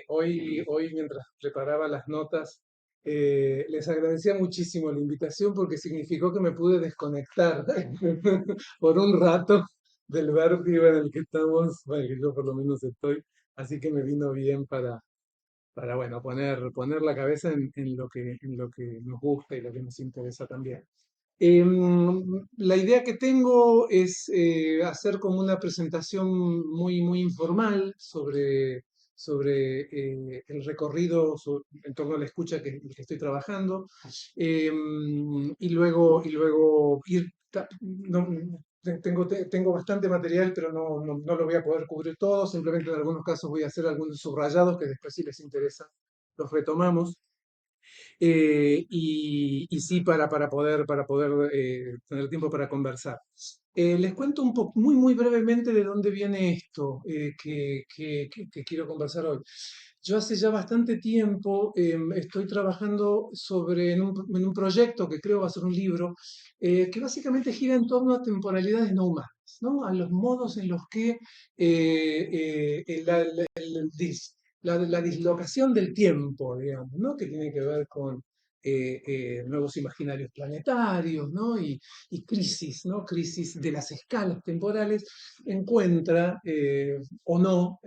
Hoy, mientras preparaba las notas, les agradecía muchísimo la invitación porque significó que me pude desconectar por un rato del vértigo en el que estamos, bueno, que yo por lo menos estoy, así que me vino bien para bueno, poner la cabeza en lo que nos gusta y lo que nos interesa también. La idea que tengo es hacer como una presentación muy informal sobre el recorrido en torno a la escucha que estoy trabajando, y luego tengo bastante material, pero no lo voy a poder cubrir todo. Simplemente en algunos casos voy a hacer algunos subrayados que después, si les interesa, los retomamos. Y sí, para poder tener tiempo para conversar. Les cuento un poco, muy brevemente, de dónde viene esto que quiero conversar hoy. Yo hace ya bastante tiempo estoy trabajando en un proyecto que creo va a ser un libro, que básicamente gira en torno a temporalidades no humanas, ¿no? A los modos en los que la dislocación del tiempo, digamos, ¿no? Que tiene que ver con nuevos imaginarios planetarios, ¿no? Y crisis, ¿no? Crisis de las escalas temporales, encuentra o no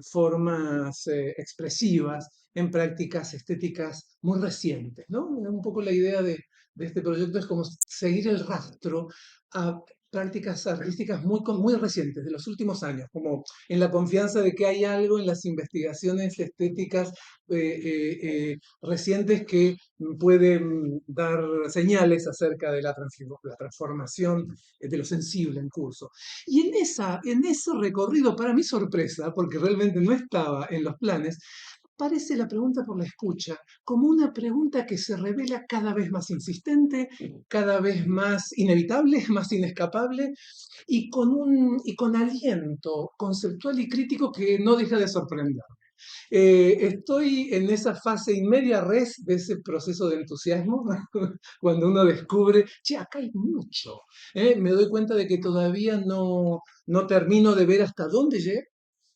formas expresivas en prácticas estéticas muy recientes, ¿no? Un poco la idea de este proyecto es como seguir el rastro a prácticas artísticas muy recientes, de los últimos años, como en la confianza de que hay algo en las investigaciones estéticas recientes que pueden dar señales acerca de la transformación de lo sensible en curso. Y en ese recorrido, para mi sorpresa, porque realmente no estaba en los planes, parece la pregunta por la escucha como una pregunta que se revela cada vez más insistente, cada vez más inevitable, más inescapable, y con aliento conceptual y crítico que no deja de sorprender. Estoy en esa fase in media res de ese proceso de entusiasmo, cuando uno descubre, che, acá hay mucho. Me doy cuenta de que todavía no termino de ver hasta dónde llegué,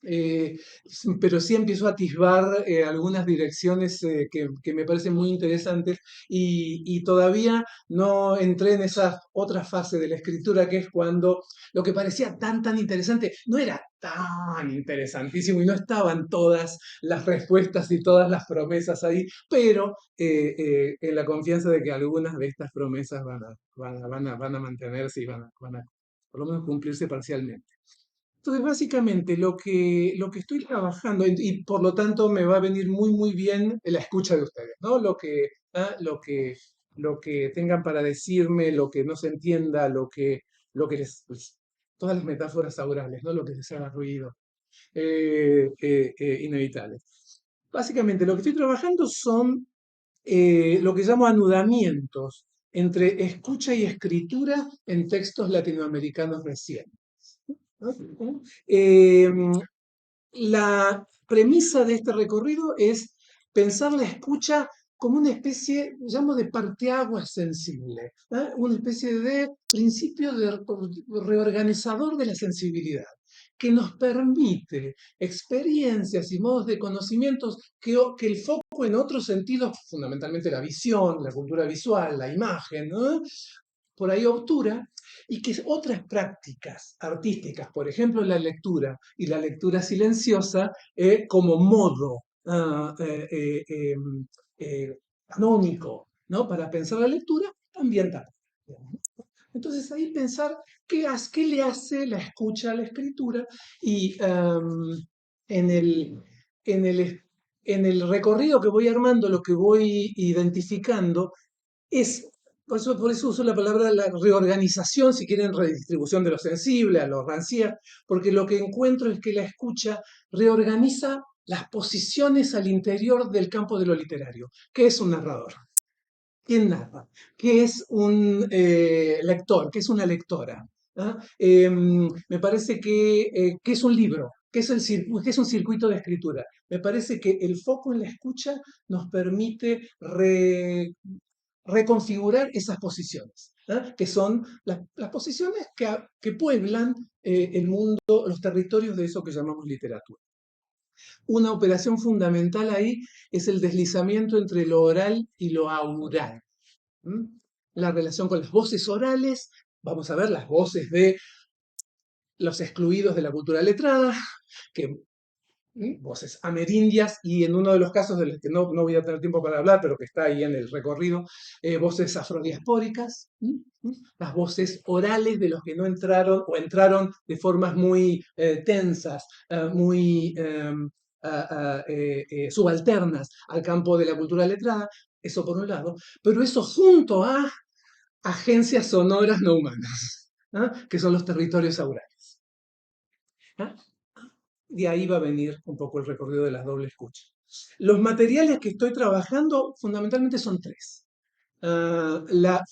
eh, pero sí empiezo a atisbar algunas direcciones que me parecen muy interesantes, y todavía no entré en esa otra fase de la escritura, que es cuando lo que parecía tan interesante no era tan interesantísimo y no estaban todas las respuestas y todas las promesas ahí, pero en la confianza de que algunas de estas promesas van a mantenerse y van a por lo menos cumplirse parcialmente. Entonces, básicamente, lo que estoy trabajando, y por lo tanto me va a venir muy bien la escucha de ustedes, ¿no? Lo que tengan para decirme, lo que no se entienda, lo que pues, todas las metáforas aurales, ¿no? Lo que les haga ruido, inevitables. Básicamente, lo que estoy trabajando son lo que llamo anudamientos entre escucha y escritura en textos latinoamericanos recientes, ¿no? La premisa de este recorrido es pensar la escucha como una especie, llamo, de parteaguas sensible, ¿eh? Una especie de principio de reorganizador de la sensibilidad, que nos permite experiencias y modos de conocimientos que el foco en otros sentidos, fundamentalmente la visión, la cultura visual, la imagen, ¿no? Por ahí obtura, y que otras prácticas artísticas, por ejemplo la lectura y la lectura silenciosa, como modo canónico, ¿no? Para pensar la lectura, también da. Entonces ahí pensar qué le hace la escucha a la escritura, y en el, en el, en el recorrido que voy armando, lo que voy identificando es, por eso uso la palabra la reorganización, si quieren, redistribución de lo sensible, a lo rancière, porque lo que encuentro es que la escucha reorganiza las posiciones al interior del campo de lo literario. ¿Qué es un narrador? ¿Quién narra? ¿Qué es un lector? ¿Qué es una lectora? ¿Ah? Me parece que es un libro, que es un circuito de escritura. Me parece que el foco en la escucha nos permite reconfigurar esas posiciones, ¿ah? Que son las posiciones que pueblan el mundo, los territorios de eso que llamamos literatura. Una operación fundamental ahí es el deslizamiento entre lo oral y lo aural. ¿M? La relación con las voces orales, vamos a ver las voces de los excluidos de la cultura letrada, que voces amerindias y en uno de los casos de los que no voy a tener tiempo para hablar, pero que está ahí en el recorrido, voces afrodiaspóricas, las voces orales de los que no entraron o entraron de formas muy tensas, muy subalternas al campo de la cultura letrada, eso por un lado, pero eso junto a agencias sonoras no humanas, ¿ah? Que son los territorios aurales. ¿Ah? De ahí va a venir un poco el recorrido de las doble escucha. Los materiales que estoy trabajando fundamentalmente son tres. La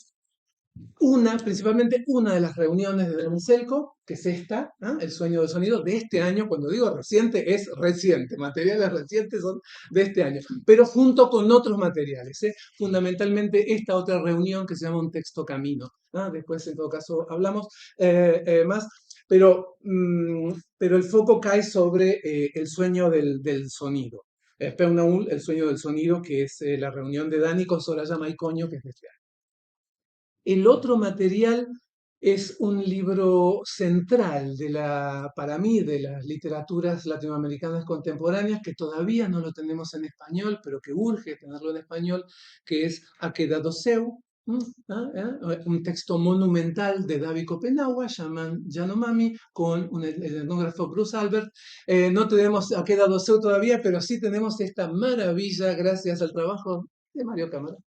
principalmente una de las reuniones de Daniselco, que es esta, ¿ah? El sueño del sonido de este año. Cuando digo reciente, es reciente. Materiales recientes son de este año, pero junto con otros materiales. Fundamentalmente esta otra reunión que se llama Un texto camino. ¿Ah? Después, en todo caso, hablamos más. Pero el foco cae sobre el sueño del sonido. Peunaul, el sueño del sonido, que es la reunión de Dani con Soraya Maicoño, que es de este año. El otro material es un libro central para mí, de las literaturas latinoamericanas contemporáneas, que todavía no lo tenemos en español, pero que urge tenerlo en español, que es Akeda do Seu, un texto monumental de David Copenhague, llaman Yanomami, con el etnógrafo Bruce Albert. No tenemos Akeda do Seu todavía, pero sí tenemos esta maravilla, gracias al trabajo de Mario Cámara.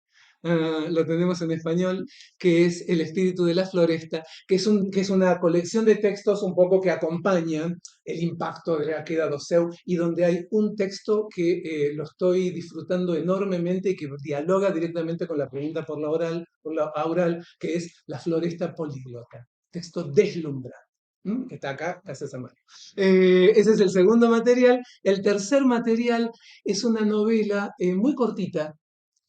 Lo tenemos en español, que es El espíritu de la floresta, que es una colección de textos un poco que acompañan el impacto de la Queda do Seu, y donde hay un texto que lo estoy disfrutando enormemente y que dialoga directamente con la pregunta por la aural, que es La floresta políglota. Texto deslumbrante. Que está acá, gracias a Mario. Ese es el segundo material. El tercer material es una novela muy cortita,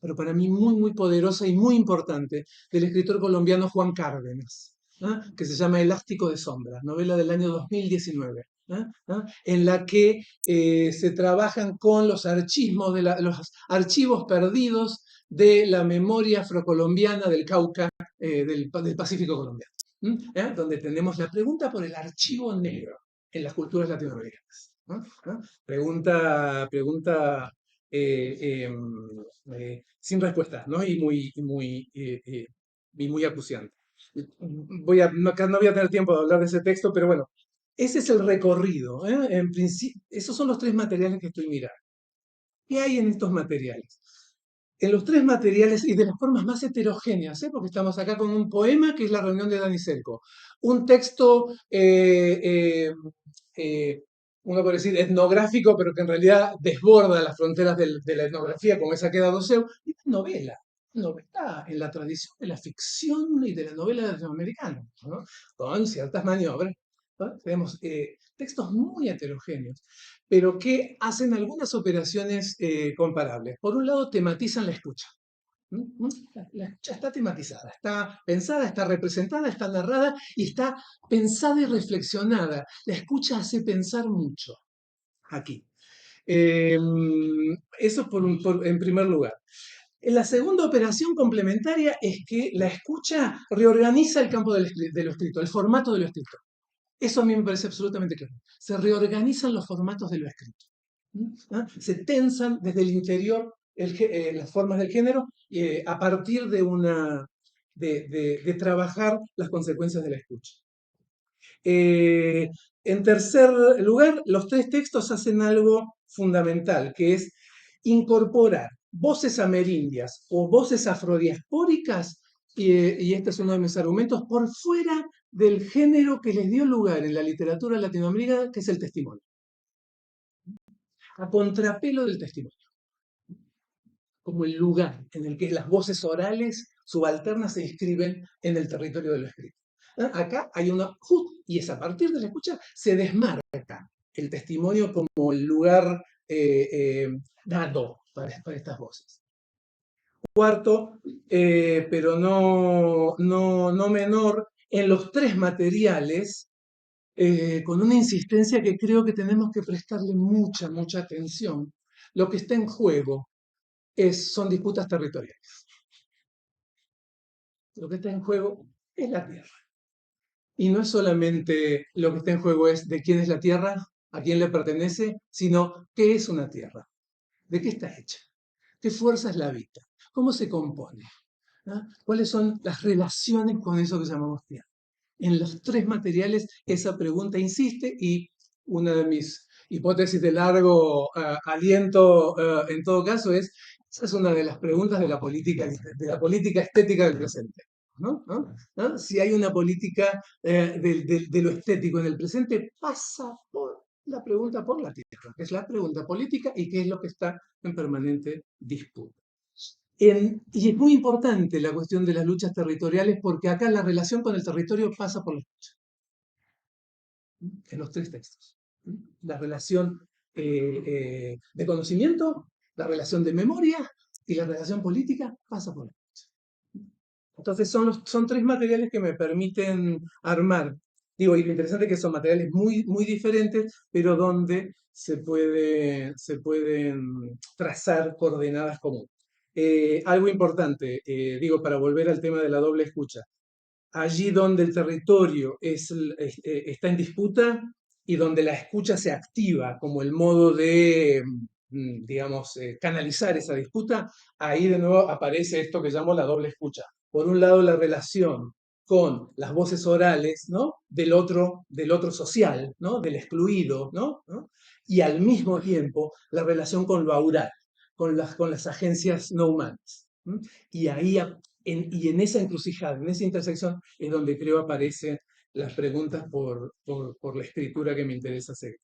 pero para mí muy, muy poderosa y muy importante, del escritor colombiano Juan Cárdenas, ¿ah? Que se llama Elástico de Sombras, novela del año 2019, ¿ah? ¿Ah? En la que se trabajan con los los archivos perdidos de la memoria afrocolombiana del Cauca, del Pacífico colombiano, donde tenemos la pregunta por el archivo negro en las culturas latinoamericanas. ¿Ah? ¿Ah? Pregunta sin respuesta, ¿no? Y muy acuciante. Acá no voy a tener tiempo de hablar de ese texto, pero bueno, ese es el recorrido. En principio, esos son los tres materiales que estoy mirando. ¿Qué hay en estos materiales? En los tres materiales y de las formas más heterogéneas, porque estamos acá con un poema que es La reunión de Dani Selco, un texto, uno puede decir etnográfico, pero que en realidad desborda las fronteras de la etnografía, como esa queda Doceu, y una novela. Novela en la tradición de la ficción y de la novela latinoamericana, ¿no? Con ciertas maniobras, ¿no? Tenemos textos muy heterogéneos, pero que hacen algunas operaciones comparables. Por un lado, tematizan la escucha. La escucha está tematizada, está pensada, está representada, está narrada y está pensada y reflexionada. La escucha hace pensar mucho aquí. Eh, Eso en primer lugar. La segunda operación complementaria es que la escucha reorganiza el campo de lo escrito, el formato de lo escrito. Eso a mí me parece absolutamente claro. Se reorganizan los formatos de lo escrito. ¿Ah? Se tensan desde el interior las formas del género a partir de trabajar las consecuencias de la escucha. En tercer lugar, los tres textos hacen algo fundamental, que es incorporar voces amerindias o voces afrodiaspóricas, y este es uno de mis argumentos, por fuera del género que les dio lugar en la literatura latinoamericana, que es el testimonio, a contrapelo del testimonio, como el lugar en el que las voces orales subalternas se inscriben en el territorio de lo escrito. Acá hay una y es a partir de la escucha se desmarca el testimonio como el lugar dado para estas voces. Cuarto, pero no menor, en los tres materiales con una insistencia que creo que tenemos que prestarle mucha, mucha atención. Lo que está en juego son disputas territoriales. Lo que está en juego es la tierra. Y no es solamente lo que está en juego es de quién es la tierra, a quién le pertenece, sino qué es una tierra, de qué está hecha, qué fuerzas la habita, cómo se compone, ¿ah? ¿Cuáles son las relaciones con eso que llamamos tierra? En los tres materiales esa pregunta insiste y una de mis hipótesis de largo aliento en todo caso esa es una de las preguntas de la política estética del presente. ¿No? ¿No? ¿No? Si hay una política de lo estético en el presente, pasa por la pregunta por la tierra, que es la pregunta política y que es lo que está en permanente disputa. Y es muy importante la cuestión de las luchas territoriales porque acá la relación con el territorio pasa por la lucha, en los tres textos. La relación de conocimiento, la relación de memoria y la relación política pasa por la lucha. Entonces son tres materiales que me permiten armar. Digo, y lo interesante es que son materiales muy, muy diferentes, pero donde se pueden trazar coordenadas comunes. Algo importante, digo, para volver al tema de la doble escucha. Allí donde el territorio está en disputa y donde la escucha se activa como el modo de, digamos, canalizar esa disputa, ahí de nuevo aparece esto que llamo la doble escucha. Por un lado, la relación con las voces orales, ¿no? Del otro social, ¿no? Del excluido, ¿no? ¿No? Y al mismo tiempo la relación con lo aural, con las agencias no humanas. ¿M? Y ahí y en esa encrucijada, en esa intersección, es donde creo aparecen las preguntas por la escritura que me interesa hacer.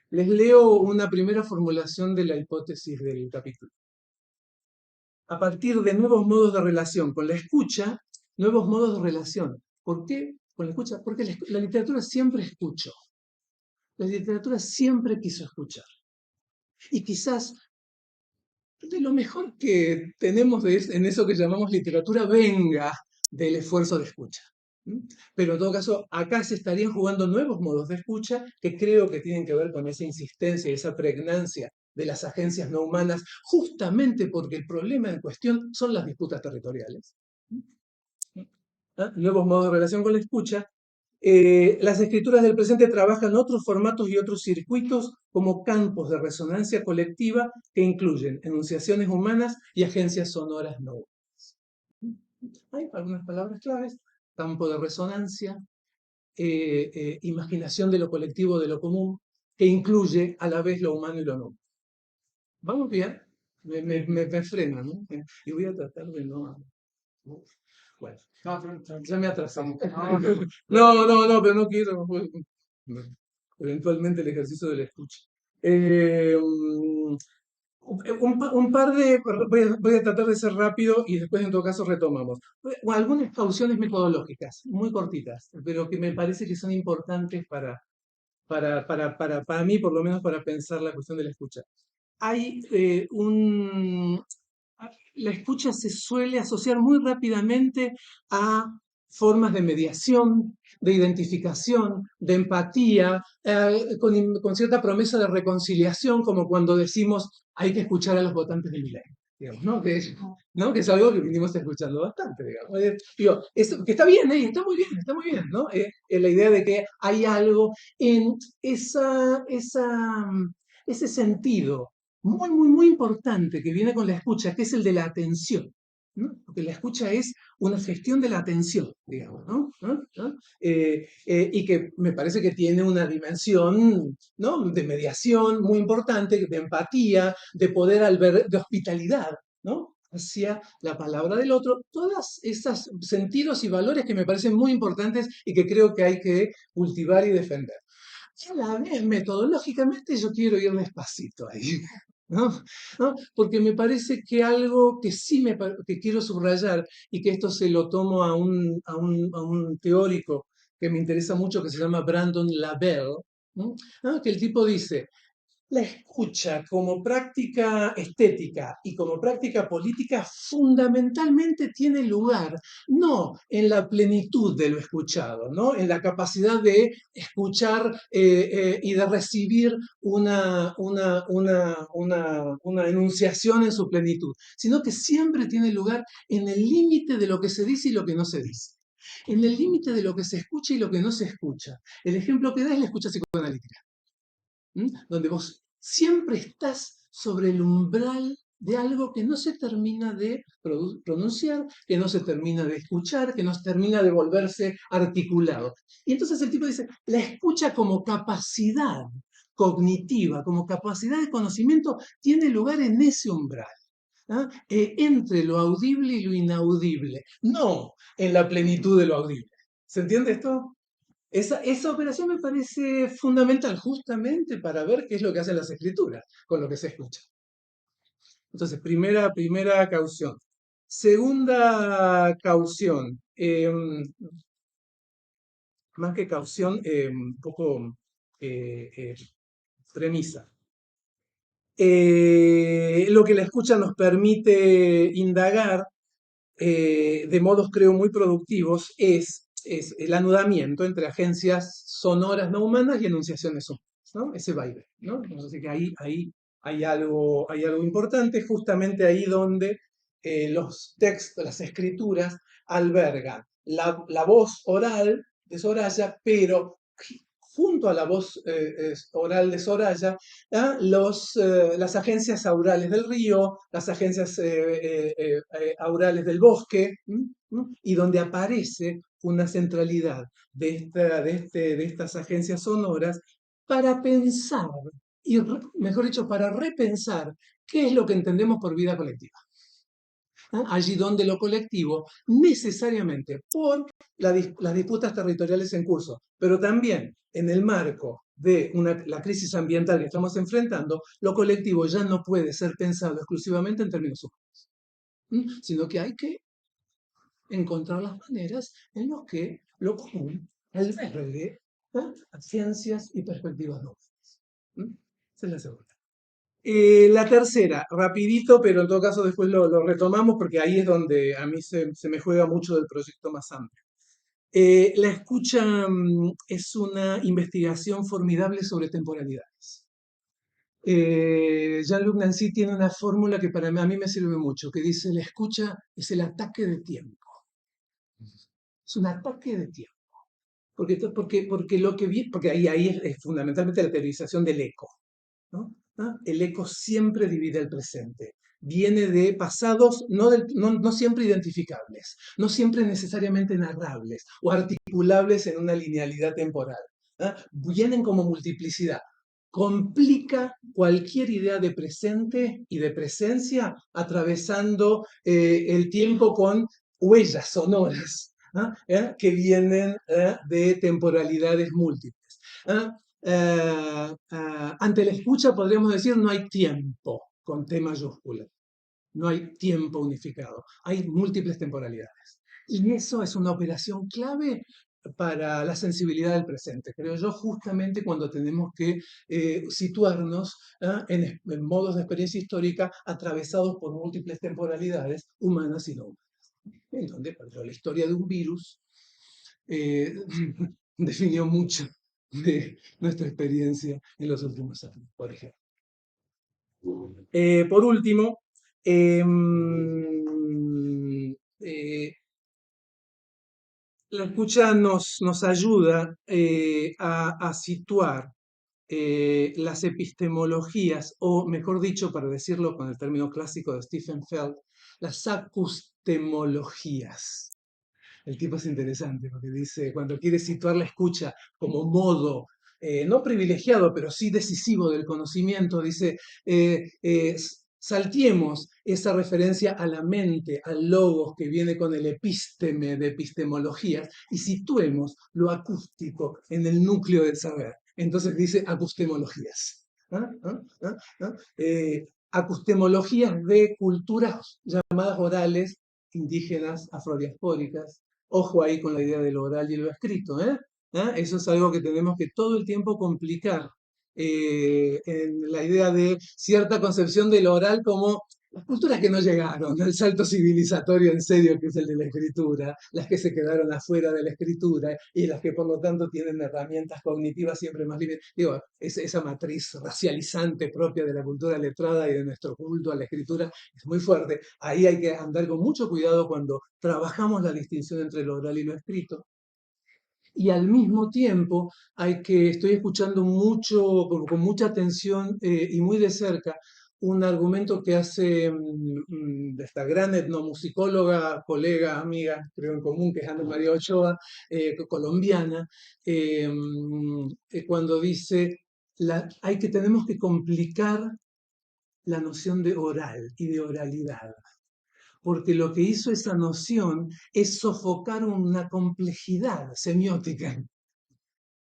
Les leo una primera formulación de la hipótesis del capítulo. A partir de nuevos modos de relación con la escucha, nuevos modos de relación. ¿Por qué con la escucha? Porque la literatura siempre escuchó. La literatura siempre quiso escuchar. Y quizás de lo mejor que tenemos en eso que llamamos literatura venga del esfuerzo de escucha. Pero en todo caso, acá se estarían jugando nuevos modos de escucha que creo que tienen que ver con esa insistencia y esa pregnancia de las agencias no humanas, justamente porque el problema en cuestión son las disputas territoriales. ¿Ah? Nuevos modos de relación con la escucha. Las escrituras del presente trabajan otros formatos y otros circuitos como campos de resonancia colectiva que incluyen enunciaciones humanas y agencias sonoras no humanas. Hay algunas palabras claves: campo de resonancia, imaginación de lo colectivo, de lo común, que incluye a la vez lo humano y lo no. Vamos bien, me frena, ¿no? Y voy a tratar de no. Bueno, ya me atrasé. Pero no quiero. Eventualmente el ejercicio de la escucha. Un par de. Voy a tratar de ser rápido y después, en todo caso, retomamos. Algunas cauciones metodológicas, muy cortitas, pero que me parece que son importantes para mí, por lo menos, para pensar la cuestión de la escucha. Hay la escucha se suele asociar muy rápidamente a formas de mediación, de identificación, de empatía, con cierta promesa de reconciliación, como cuando decimos hay que escuchar a los votantes de Milei, digamos, ¿no? ¿no? Que es algo que vinimos escuchando bastante, digamos. Digo, que está bien, está muy bien, ¿no? La idea de que hay algo en ese sentido muy, muy, muy importante que viene con la escucha, que es el de la atención, ¿no? Porque la escucha es una gestión de la atención, digamos, ¿no? ¿No? Y que me parece que tiene una dimensión, ¿no? De mediación muy importante, de empatía, de poder de hospitalidad, ¿no? Hacia la palabra del otro, todos esos sentidos y valores que me parecen muy importantes y que creo que hay que cultivar y defender. Y a la vez, metodológicamente, yo quiero ir despacito ahí. ¿No? ¿No? Porque me parece que algo que sí que quiero subrayar, y que esto se lo tomo a un teórico que me interesa mucho, que se llama Brandon Labelle, ¿no? ¿No? Que el tipo dice, La escucha como práctica estética y como práctica política fundamentalmente tiene lugar no en la plenitud de lo escuchado, ¿no? En la capacidad de escuchar y de recibir una enunciación en su plenitud, sino que siempre tiene lugar en el límite de lo que se dice y lo que no se dice, en el límite de lo que se escucha y lo que no se escucha. El ejemplo que da es la escucha psicoanalítica. Donde vos siempre estás sobre el umbral de algo que no se termina de pronunciar, que no se termina de escuchar, que no se termina de volverse articulado. Y entonces el tipo dice, la escucha como capacidad cognitiva, como capacidad de conocimiento, tiene lugar en ese umbral. ¿Ah? Entre lo audible y lo inaudible, no en la plenitud de lo audible. ¿Se entiende esto? Esa operación me parece fundamental justamente para ver qué es lo que hacen las escrituras con lo que se escucha. Entonces, primera caución. Segunda caución, más que caución, un poco eh, eh, premisa. Lo que la escucha nos permite indagar de modos, creo, muy productivos es el anudamiento entre agencias sonoras no humanas y enunciaciones humanas, ¿no? Ese baile, ¿no? Entonces, que ahí hay algo importante, justamente ahí donde los textos, las escrituras albergan la voz oral de Soraya, pero junto a la voz oral de Soraya, las agencias aurales del río, las agencias aurales del bosque, y donde aparece una centralidad de estas agencias sonoras para pensar, y mejor dicho, para repensar qué es lo que entendemos por vida colectiva. Allí donde lo colectivo, necesariamente por las disputas territoriales en curso, pero también en el marco de la crisis ambiental que estamos enfrentando, lo colectivo ya no puede ser pensado exclusivamente en términos humanos, sino que hay que encontrar las maneras en las que lo común albergue ciencias y perspectivas nuevas. Esa es la segunda. La tercera, rapidito, pero en todo caso después lo retomamos porque ahí es donde a mí se me juega mucho del proyecto más amplio. La escucha es una investigación formidable sobre temporalidades. Jean-Luc Nancy tiene una fórmula que para mí, a mí me sirve mucho, que dice, la escucha es el ataque de tiempo. Es un ataque de tiempo. Porque ahí es fundamentalmente la teorización del eco, ¿no? ¿Ah? El eco siempre divide el presente. Viene de pasados no siempre identificables, no siempre necesariamente narrables o articulables en una linealidad temporal. ¿Ah? Vienen como multiplicidad. Complica cualquier idea de presente y de presencia atravesando el tiempo con huellas sonoras, ¿ah? Que vienen de temporalidades múltiples. ¿Ah? Ante la escucha podríamos decir no hay tiempo con T mayúscula, no hay tiempo unificado, hay múltiples temporalidades. Y eso es una operación clave para la sensibilidad del presente, creo yo, justamente cuando tenemos que situarnos en modos de experiencia histórica atravesados por múltiples temporalidades humanas y no humanas. En donde, por ejemplo, la historia de un virus eh, definió mucho de nuestra experiencia en los últimos años, por ejemplo. Por último, eh, la escucha nos ayuda a situar las epistemologías, o mejor dicho, para decirlo con el término clásico de Stephen Feld, las acustemologías. El tipo es interesante porque dice, cuando quiere situar la escucha como modo, no privilegiado, pero sí decisivo del conocimiento, dice, saltiemos esa referencia a la mente, al logos que viene con el epísteme de epistemologías y situemos lo acústico en el núcleo del saber. Entonces dice acustemologías. ¿Ah? ¿Ah? ¿Ah? ¿Ah? Acustemologías de culturas llamadas orales, indígenas, afrodiaspóricas. Ojo ahí con la idea de lo oral y lo escrito, ¿eh? ¿Ah? Eso es algo que tenemos que todo el tiempo complicar en la idea de cierta concepción del oral como las culturas que no llegaron al salto civilizatorio en serio, que es el de la escritura, las que se quedaron afuera de la escritura y las que por lo tanto tienen herramientas cognitivas siempre más libres. Digo, esa matriz racializante propia de la cultura letrada y de nuestro culto a la escritura es muy fuerte. Ahí hay que andar con mucho cuidado cuando trabajamos la distinción entre lo oral y lo escrito. Y al mismo tiempo estoy escuchando mucho, con mucha atención y muy de cerca, un argumento que hace esta gran etnomusicóloga, colega, amiga, creo en común, que es Ana María Ochoa, colombiana, cuando dice, tenemos que complicar la noción de oral y de oralidad, porque lo que hizo esa noción es sofocar una complejidad semiótica,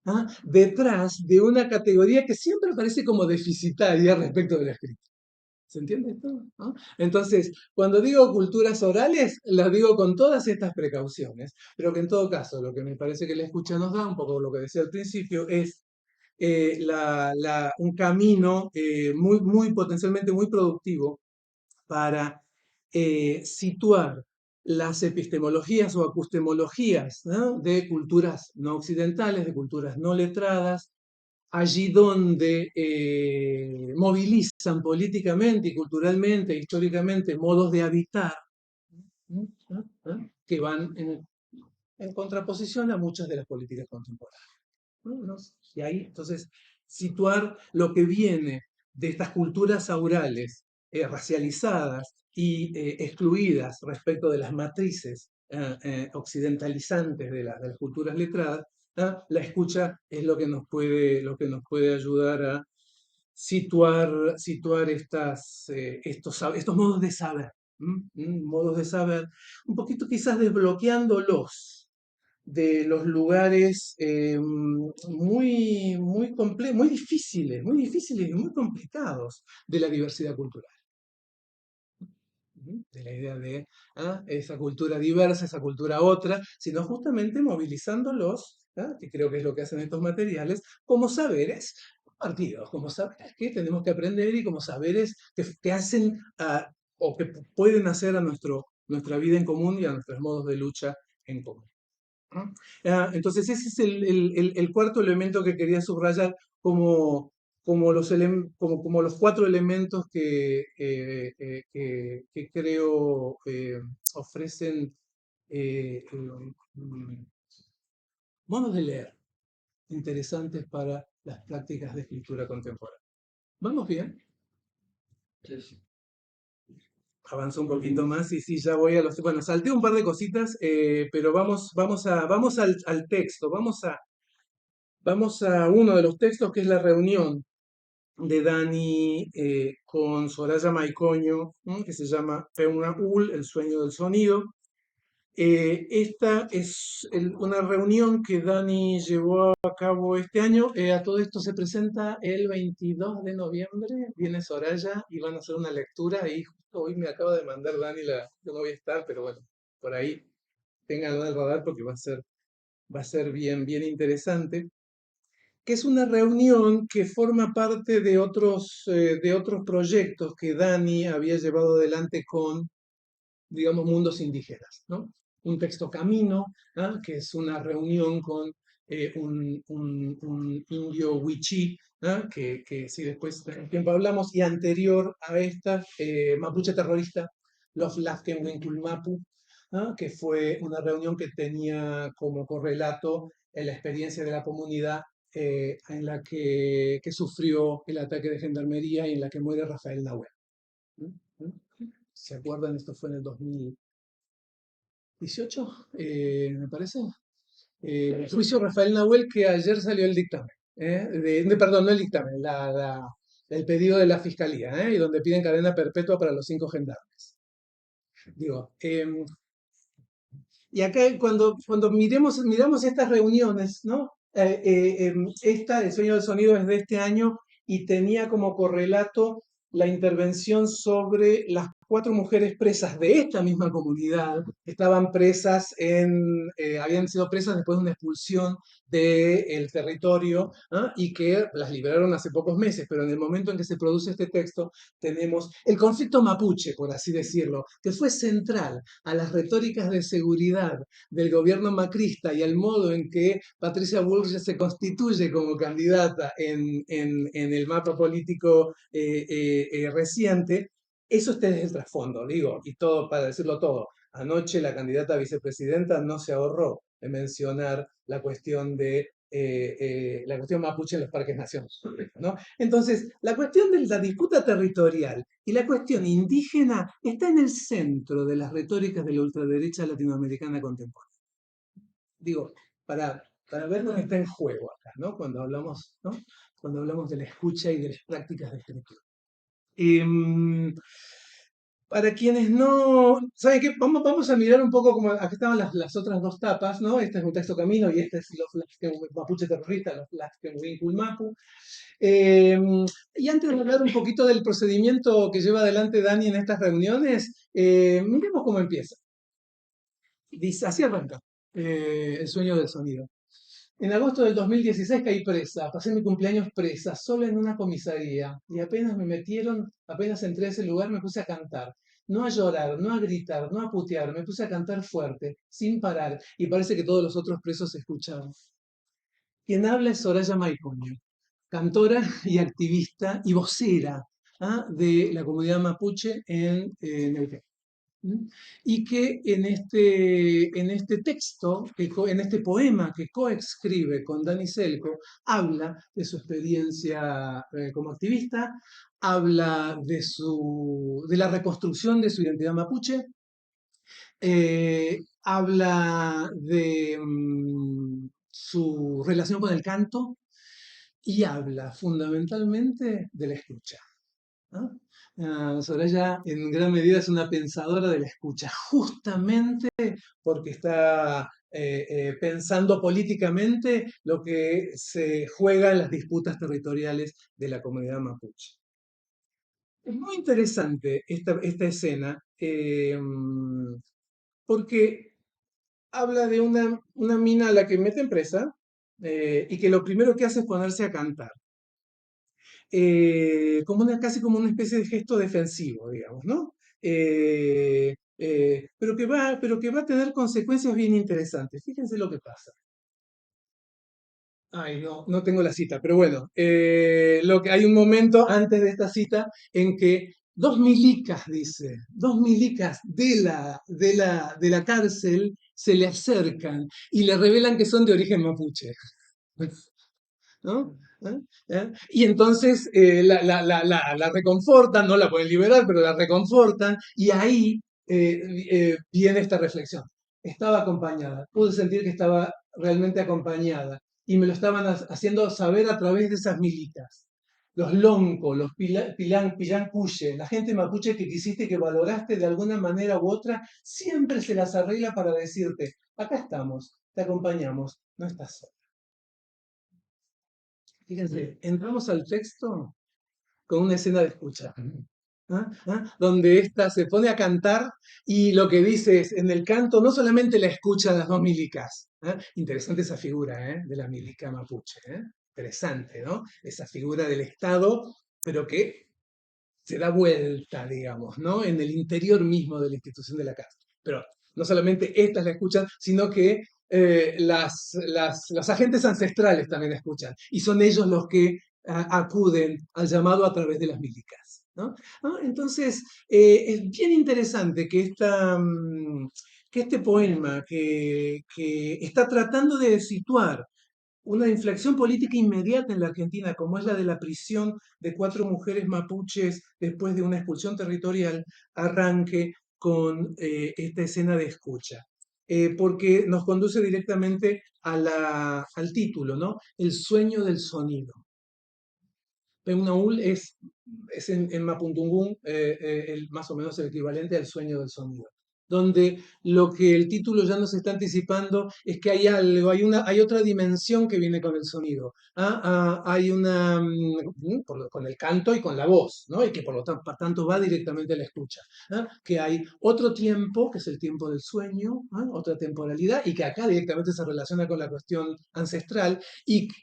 ¿ah? Detrás de una categoría que siempre parece como deficitaria respecto de la escritura. ¿Se entiende esto? ¿No? Entonces, cuando digo culturas orales, las digo con todas estas precauciones, pero que en todo caso, lo que me parece que la escucha nos da, un poco lo que decía al principio, es un camino muy potencialmente muy productivo para situar las epistemologías o akustemologías, ¿no?, de culturas no occidentales, de culturas no letradas, allí donde movilizan políticamente y culturalmente, históricamente, modos de habitar, ¿no?, que van en contraposición a muchas de las políticas contemporáneas. ¿No? Y ahí, entonces, situar lo que viene de estas culturas aurales racializadas y excluidas respecto de las matrices occidentalizantes de las culturas letradas, la escucha es lo que nos puede ayudar a situar estos modos de saber, modos de saber, un poquito quizás desbloqueándolos de los lugares muy difíciles y muy complicados de la diversidad cultural. De la idea de esa cultura diversa, esa cultura otra, sino justamente movilizándolos, que creo que es lo que hacen estos materiales, como saberes compartidos, como saberes que tenemos que aprender y como saberes que hacen o que pueden hacer a nuestra vida en común y a nuestros modos de lucha en común. ¿No? Entonces ese es el cuarto elemento que quería subrayar como los cuatro elementos que creo ofrecen mm, modos de leer interesantes para las prácticas de escritura contemporánea. ¿Vamos bien? Sí, sí. Avanzo un poquito más y sí, ya voy a los... Bueno, salté un par de cositas, pero vamos al texto, vamos a uno de los textos que es la reunión de Dani con Soraya Maicoño, ¿no?, que se llama Peuna Ul, el sueño del sonido. Esta es una reunión que Dani llevó a cabo este año. A todo esto se presenta el 22 de noviembre. Viene Soraya y van a hacer una lectura. Y justo hoy me acaba de mandar Dani yo no voy a estar, pero bueno, por ahí ténganlo en el radar porque va a ser bien interesante, que es una reunión que forma parte de otros proyectos que Dani había llevado adelante con, digamos, mundos indígenas, ¿no? Un texto camino, que es una reunión con un indio wichí, que si después de tiempo hablamos, y anterior a esta, mapuche terrorista, los Lafken Winkulmapu, que fue una reunión que tenía como correlato la experiencia de la comunidad en la que sufrió el ataque de gendarmería y en la que muere Rafael Nahuel. ¿Se acuerdan? Esto fue en el 2018, me parece. El juicio Rafael Nahuel, que ayer salió el dictamen. Perdón, no el dictamen, el pedido de la fiscalía, y donde piden cadena perpetua para los 5 gendarmes. Digo, y acá cuando miramos estas reuniones, ¿no? El sueño del sonido es de este año y tenía como correlato la intervención sobre las cuatro mujeres presas de esta misma comunidad, estaban presas habían sido presas después de una expulsión del territorio, ¿ah? Y que las liberaron hace pocos meses, pero en el momento en que se produce este texto tenemos el conflicto mapuche, por así decirlo, que fue central a las retóricas de seguridad del gobierno macrista y al modo en que Patricia Bullrich se constituye como candidata en el mapa político reciente. Eso está desde el trasfondo, digo, y todo para decirlo todo. Anoche la candidata a vicepresidenta no se ahorró de mencionar la cuestión mapuche en los parques nacionales, ¿no? Entonces, la cuestión de la disputa territorial y la cuestión indígena está en el centro de las retóricas de la ultraderecha latinoamericana contemporánea. Digo, para ver lo que está en juego acá, ¿no? ¿No? Cuando hablamos de la escucha y de las prácticas de escritura. Em, para quienes no, ¿saben qué? Vamos a mirar un poco como acá estaban las otras dos tapas, ¿no? Este es un texto camino y este es los Mapuche terroristas, los Mapu. Y antes de hablar un poquito del procedimiento que lleva adelante Dani en estas reuniones, miremos cómo empieza. Dice, así arranca El sueño del sonido. En agosto del 2016 caí presa, pasé mi cumpleaños presa, sola en una comisaría, y apenas me metieron, apenas entré a ese lugar, me puse a cantar. No a llorar, no a gritar, no a putear, me puse a cantar fuerte, sin parar, y parece que todos los otros presos escuchaban. Quien habla es Soraya Maicoño, cantora y activista y vocera, ¿ah? De la comunidad mapuche en Neuquén. ¿Mm? Y que en este texto, en este poema que coescribe con Dani Selco, habla de su experiencia como activista, habla de la reconstrucción de su identidad mapuche, habla de su relación con el canto y habla fundamentalmente de la escucha. ¿No? Soraya en gran medida es una pensadora de la escucha, justamente porque está pensando políticamente lo que se juega en las disputas territoriales de la comunidad mapuche. Es muy interesante esta escena porque habla de una mina a la que meten presa y que lo primero que hace es ponerse a cantar. Casi como una especie de gesto defensivo, digamos, ¿no? Pero que va a tener consecuencias bien interesantes. Fíjense lo que pasa. Ay, no tengo la cita, pero bueno, hay un momento antes de esta cita en que dos milicas, dice, dos milicas de la cárcel se le acercan y le revelan que son de origen mapuche. ¿No? ¿Eh? ¿Eh? Y entonces la reconfortan, no la pueden liberar, pero la reconfortan, y ahí viene esta reflexión. Estaba acompañada, pude sentir que estaba realmente acompañada, y me lo estaban haciendo saber a través de esas milicas. Los lonco, los pilán cuye, la gente mapuche que quisiste, que valoraste de alguna manera u otra, siempre se las arregla para decirte, acá estamos, te acompañamos, no estás sola. Fíjense, entramos al texto con una escena de escucha, donde ésta se pone a cantar y lo que dice es, en el canto no solamente la escuchan las dos milicas, interesante esa figura de la milica mapuche, interesante, ¿no? Esa figura del Estado, pero que se da vuelta, digamos, ¿no? En el interior mismo de la institución de la casa. Pero no solamente estas la escuchan, sino que los agentes ancestrales también escuchan. Y son ellos los que acuden al llamado a través de las milicas. ¿No? ¿No? Entonces, es bien interesante que este poema que está tratando de situar una inflexión política inmediata en la Argentina, como es la de la prisión de cuatro mujeres mapuches después de una expulsión territorial, arranque con esta escena de escucha. Porque nos conduce directamente al título, ¿no? El sueño del sonido. Peunaul es en Mapudungún más o menos el equivalente al sueño del sonido. donde lo que el título ya nos está anticipando es que hay algo, hay otra dimensión que viene con el sonido. Hay una, con el canto y con la voz, ¿no? Y que por lo tanto va directamente a la escucha. Que hay otro tiempo, que es el tiempo del sueño, otra temporalidad, y que acá directamente se relaciona con la cuestión ancestral,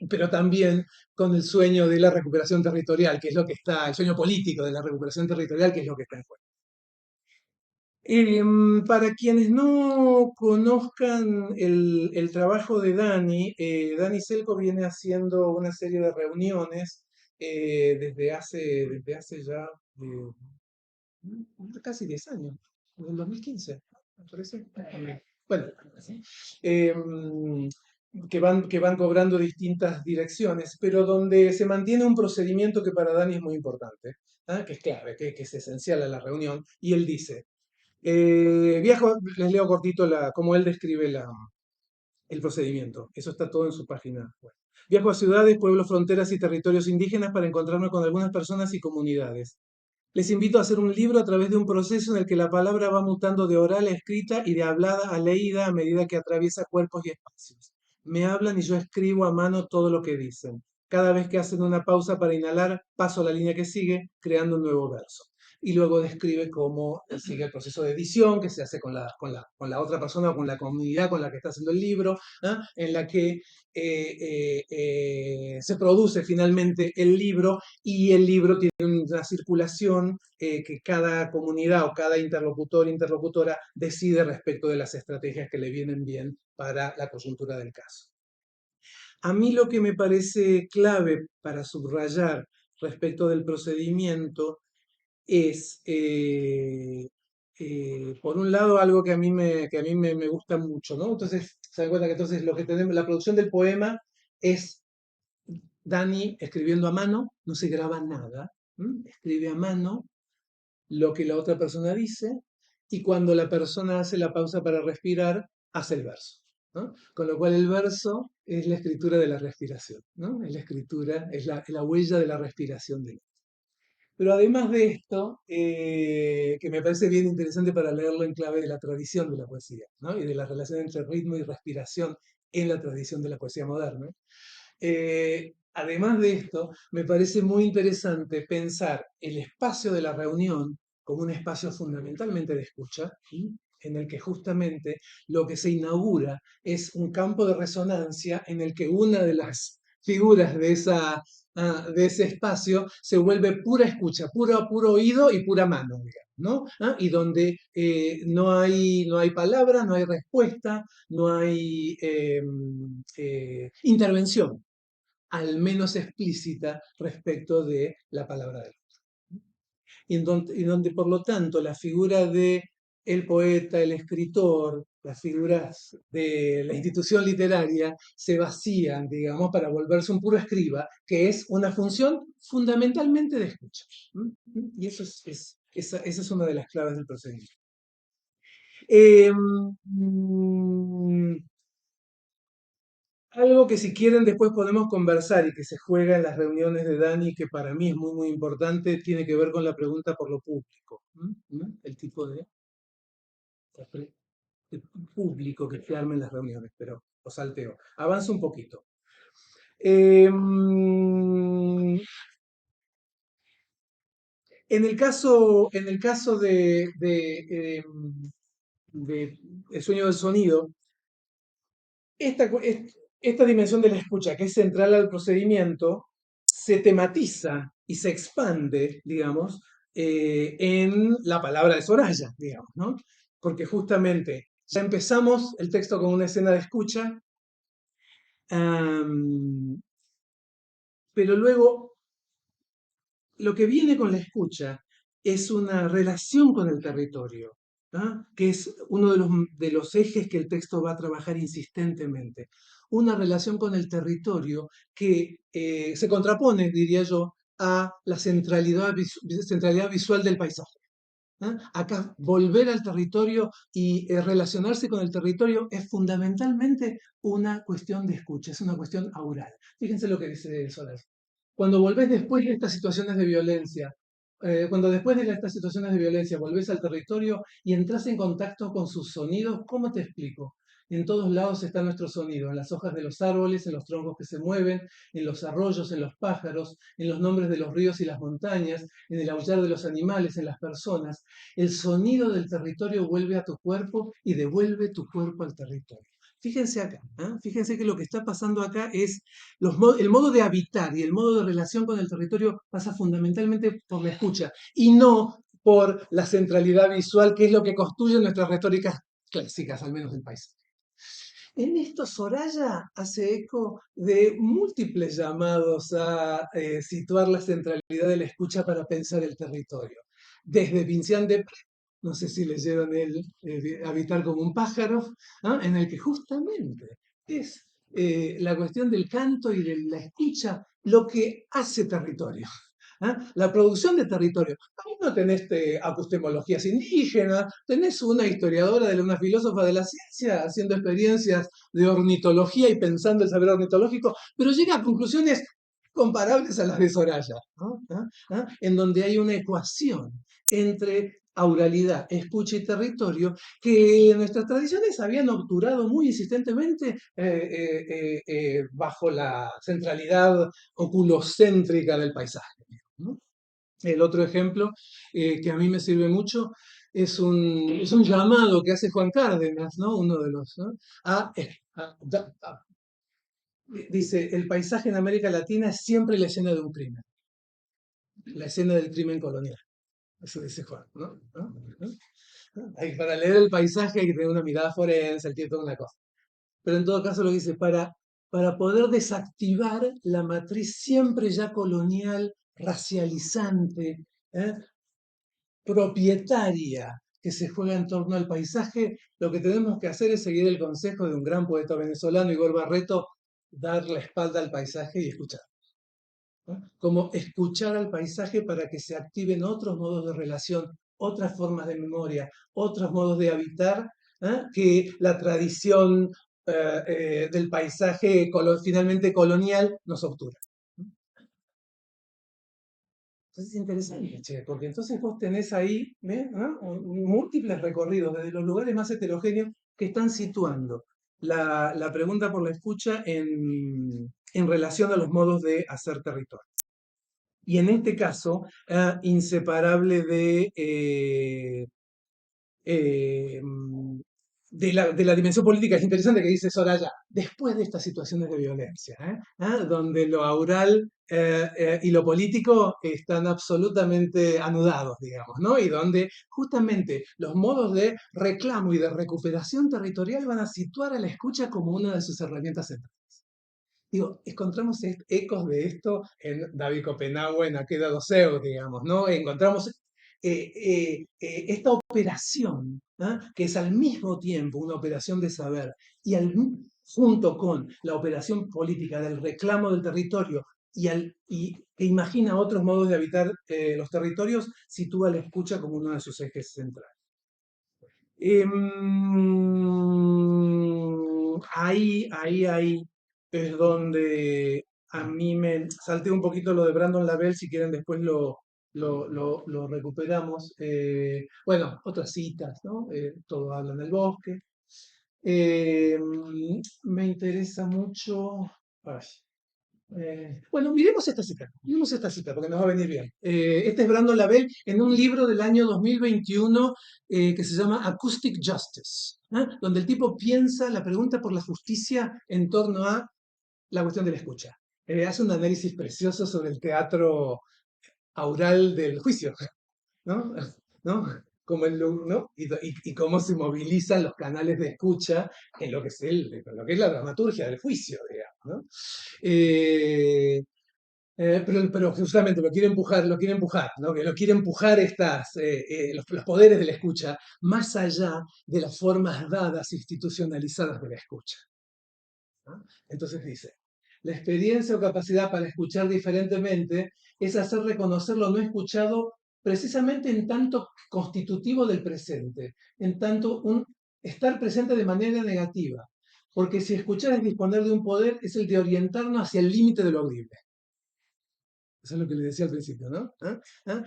pero también con el sueño de la recuperación territorial, que es lo que está, el sueño político de la recuperación territorial, que es lo que está en juego. Para quienes no conozcan el trabajo de Dani, Dani Selko viene haciendo una serie de reuniones desde hace ya casi 10 años, desde el 2015, me parece. Bueno, em, que van cobrando distintas direcciones, pero donde se mantiene un procedimiento que para Dani es muy importante, que es clave, que es esencial a la reunión, y él dice, les leo cortito cómo él describe el procedimiento. Eso está todo en su página web. Viajo a ciudades, pueblos, fronteras y territorios indígenas para encontrarme con algunas personas y comunidades. Les invito a hacer un libro a través de un proceso en el que la palabra va mutando de oral a escrita y de hablada a leída a medida que atraviesa cuerpos y espacios. Me hablan y yo escribo a mano todo lo que dicen. Cada vez que hacen una pausa para inhalar, paso a la línea que sigue, creando un nuevo verso. Y luego describe cómo sigue el proceso de edición que se hace con la otra persona o con la comunidad con la que está haciendo el libro, en la que se produce finalmente el libro y el libro tiene una circulación que cada comunidad o cada interlocutor, interlocutora decide respecto de las estrategias que le vienen bien para la coyuntura del caso. A mí lo que me parece clave para subrayar respecto del procedimiento es, por un lado, algo que a mí me gusta mucho, ¿no? Entonces, se dan cuenta que entonces lo que tenemos, la producción del poema es Dani escribiendo a mano, no se graba nada, escribe a mano lo que la otra persona dice y cuando la persona hace la pausa para respirar, hace el verso, ¿no? Con lo cual el verso es la escritura de la respiración, ¿no? Es la escritura, es la huella de la respiración del otro. Pero además de esto, que me parece bien interesante para leerlo en clave de la tradición de la poesía, ¿no? Y de la relación entre ritmo y respiración en la tradición de la poesía moderna, además de esto, me parece muy interesante pensar el espacio de la reunión como un espacio fundamentalmente de escucha, ¿sí? En el que justamente lo que se inaugura es un campo de resonancia en el que una de las figuras de ese espacio se vuelve pura escucha, puro oído y pura mano, digamos, ¿no? Y donde no hay palabra, no hay respuesta, no hay intervención al menos explícita respecto de la palabra de Dios. Y donde, por lo tanto, la figura de el poeta, el escritor, las figuras de la institución literaria se vacían, digamos, para volverse un puro escriba, que es una función fundamentalmente de escucha. Y esa es una de las claves del procedimiento. Algo que si quieren después podemos conversar y que se juega en las reuniones de Dani, que para mí es muy, muy importante, tiene que ver con la pregunta por lo público. El tipo de público que se arma en las reuniones, pero lo salteo. Avanza un poquito. En el caso de El sueño del sonido, esta dimensión de la escucha, que es central al procedimiento, se tematiza y se expande, digamos, en la palabra de Soraya, digamos, ¿no? Porque justamente ya empezamos el texto con una escena de escucha, pero luego lo que viene con la escucha es una relación con el territorio, que es uno de los ejes que el texto va a trabajar insistentemente. Una relación con el territorio que se contrapone, diría yo, a la centralidad visual del paisaje. Acá volver al territorio y relacionarse con el territorio es fundamentalmente una cuestión de escucha, es una cuestión aural. Fíjense lo que dice Solás. Cuando volvés después de estas situaciones de violencia, Cuando después de estas situaciones de violencia volvés al territorio y entras en contacto con sus sonidos, ¿cómo te explico? En todos lados está nuestro sonido, en las hojas de los árboles, en los troncos que se mueven, en los arroyos, en los pájaros, en los nombres de los ríos y las montañas, en el aullar de los animales, en las personas. El sonido del territorio vuelve a tu cuerpo y devuelve tu cuerpo al territorio. Fíjense acá, ¿eh? Fíjense que lo que está pasando acá es el modo de habitar y el modo de relación con el territorio pasa fundamentalmente por la escucha y no por la centralidad visual, que es lo que construye nuestras retóricas clásicas, al menos del país. En esto, Soraya hace eco de múltiples llamados a situar la centralidad de la escucha para pensar el territorio. Desde Vincian de Pré, no sé si leyeron el Habitar como un pájaro, ¿ah? En el que justamente es la cuestión del canto y de la escucha lo que hace territorio. ¿Ah? La producción de territorio. Ahí no tenés apostemologías indígenas, tenés una historiadora, una filósofa de la ciencia haciendo experiencias de ornitología y pensando el saber ornitológico, pero llega a conclusiones comparables a las de Soraya, ¿no? ¿Ah? ¿Ah? En donde hay una ecuación entre auralidad, escucha y territorio que nuestras tradiciones habían obturado muy insistentemente bajo la centralidad oculocéntrica del paisaje, ¿no? El otro ejemplo que a mí me sirve mucho es un llamado que hace Juan Cárdenas, ¿no? Uno de los, ¿no? Dice, el paisaje en América Latina es siempre la escena de un crimen, la escena del crimen colonial. Eso dice Juan, ¿no? ¿No? ¿No? Para leer el paisaje hay que tener una mirada forense, el tiempo, una cosa. Pero en todo caso lo dice, para poder desactivar la matriz siempre ya colonial, racializante, ¿eh? Propietaria que se juega en torno al paisaje, lo que tenemos que hacer es seguir el consejo de un gran poeta venezolano, Igor Barreto, dar la espalda al paisaje y escuchar, ¿no? Como escuchar al paisaje para que se activen otros modos de relación, otras formas de memoria, otros modos de habitar, ¿eh? Que la tradición del paisaje finalmente colonial nos obtura. Entonces es interesante, che, porque entonces vos tenés ahí ¿no? Múltiples recorridos desde los lugares más heterogéneos que están situando la pregunta por la escucha en relación a los modos de hacer territorio. Y en este caso, inseparable eh, de la dimensión política. Es interesante que dice Soraya, después de estas situaciones de violencia, donde lo aural y lo político están absolutamente anudados, digamos, ¿no? Y donde justamente los modos de reclamo y de recuperación territorial van a situar a la escucha como una de sus herramientas centrales. Digo, encontramos ecos de esto en David Copenhague, en Aqueda Doceu, digamos, ¿no? Encontramos esta operación, ¿ah? Que es al mismo tiempo una operación de saber y junto con la operación política del reclamo del territorio y que imagina otros modos de habitar los territorios, sitúa la escucha como uno de sus ejes centrales. Ahí es donde a mí me salté un poquito lo de Brandon Lavelle, si quieren después lo recuperamos. Bueno, otras citas, ¿no? Todo habla en el bosque. Me interesa mucho. Ay, bueno, miremos esta cita porque nos va a venir bien. Este es Brandon Lavelle en un libro del año 2021 que se llama Acoustic Justice, ¿eh? Donde el tipo piensa la pregunta por la justicia en torno a la cuestión de la escucha. Hace un análisis precioso sobre el teatro aural del juicio, ¿no? ¿No? Como ¿no? Y cómo se movilizan los canales de escucha en lo que es, lo que es la dramaturgia del juicio, digamos, ¿no? Eh, pero justamente lo quiere empujar, ¿no? Que lo quiere empujar los poderes de la escucha más allá de las formas dadas, institucionalizadas de la escucha, ¿no? Entonces dice, la experiencia o capacidad para escuchar diferentemente es hacer reconocer lo no escuchado precisamente en tanto constitutivo del presente, en tanto estar presente de manera negativa, porque si escuchar es disponer de un poder, es el de orientarnos hacia el límite de lo audible. Eso es lo que le decía al principio, ¿no? ¿Ah? ¿Ah?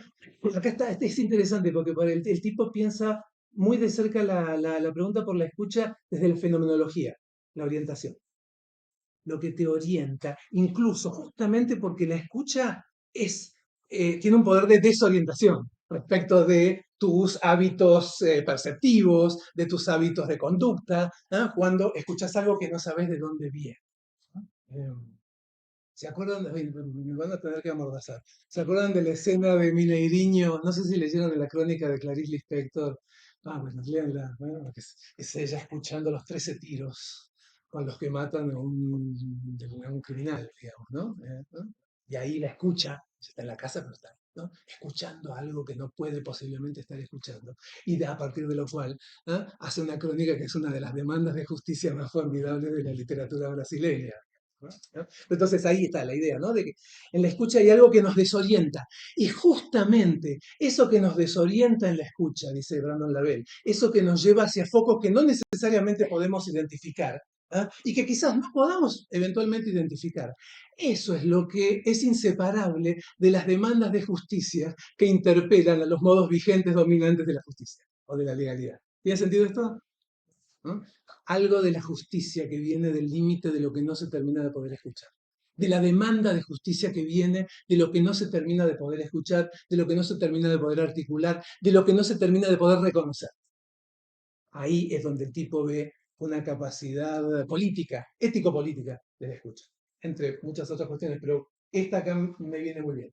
Acá está, este es interesante porque para el tipo piensa muy de cerca la pregunta por la escucha desde la fenomenología, la orientación, lo que te orienta, incluso justamente porque la escucha es, tiene un poder de desorientación respecto de tus hábitos perceptivos, de tus hábitos de conducta, ¿ah? Cuando escuchas algo que no sabes de dónde viene. Eh, ¿Se acuerdan? Me van a tener que amordazar. ¿Se acuerdan de la escena de Mineiriño? No sé si leyeron de la crónica de Clarice Lispector. Ah, bueno, léanla. Bueno, es ella escuchando los 13 tiros con los que matan a un criminal, digamos, ¿no? ¿No? Y ahí la escucha, está en la casa, pero está, ¿no? Escuchando algo que no puede posiblemente estar escuchando. Y a partir de lo cual, ¿ah? Hace una crónica que es una de las demandas de justicia más formidables de la literatura brasileña. ¿No? Entonces ahí está la idea, ¿no? De que en la escucha hay algo que nos desorienta. Y justamente eso que nos desorienta en la escucha, dice Brandon Lavelle, eso que nos lleva hacia focos que no necesariamente podemos identificar, ¿ah? Y que quizás no podamos eventualmente identificar. Eso es lo que es inseparable de las demandas de justicia que interpelan a los modos vigentes dominantes de la justicia o de la legalidad. ¿Tiene sentido esto? ¿No? Algo de la justicia que viene del límite de lo que no se termina de poder escuchar, de la demanda de justicia que viene de lo que no se termina de poder escuchar, de lo que no se termina de poder articular, de lo que no se termina de poder reconocer. Ahí es donde el tipo ve una capacidad política, ético-política de la escucha, entre muchas otras cuestiones, pero esta acá me viene muy bien.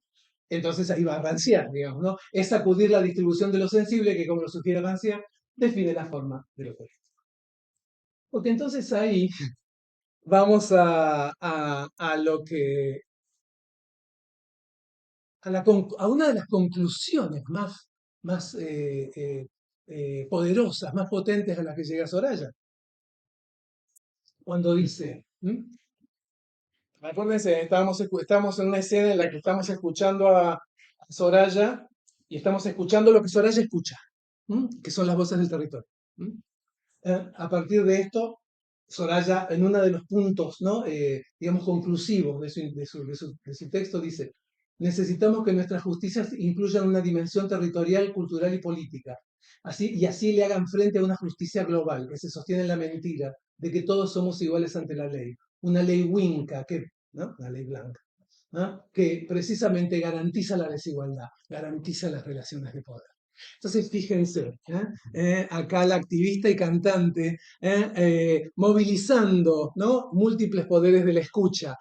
Entonces ahí va a Rancière, digamos, ¿no? Es sacudir la distribución de lo sensible que, como lo sugiere Rancière, define la forma de lo político. Porque entonces ahí vamos a lo que, a una de las conclusiones más poderosas, más potentes a las que llega Soraya, cuando dice, acuérdense, estamos en una escena en la que estamos escuchando a Soraya y estamos escuchando lo que Soraya escucha, que son las voces del territorio. A partir de esto, Soraya, en uno de los puntos, ¿no? Digamos, conclusivos de su texto, dice, necesitamos que nuestras justicias incluyan una dimensión territorial, cultural y política, y así le hagan frente a una justicia global que se sostiene en la mentira de que todos somos iguales ante la ley, una ley winca, ¿no? Una ley blanca, ¿no? Que precisamente garantiza la desigualdad, garantiza las relaciones de poder. Entonces, fíjense, acá la activista y cantante movilizando, ¿no? Múltiples poderes de la escucha,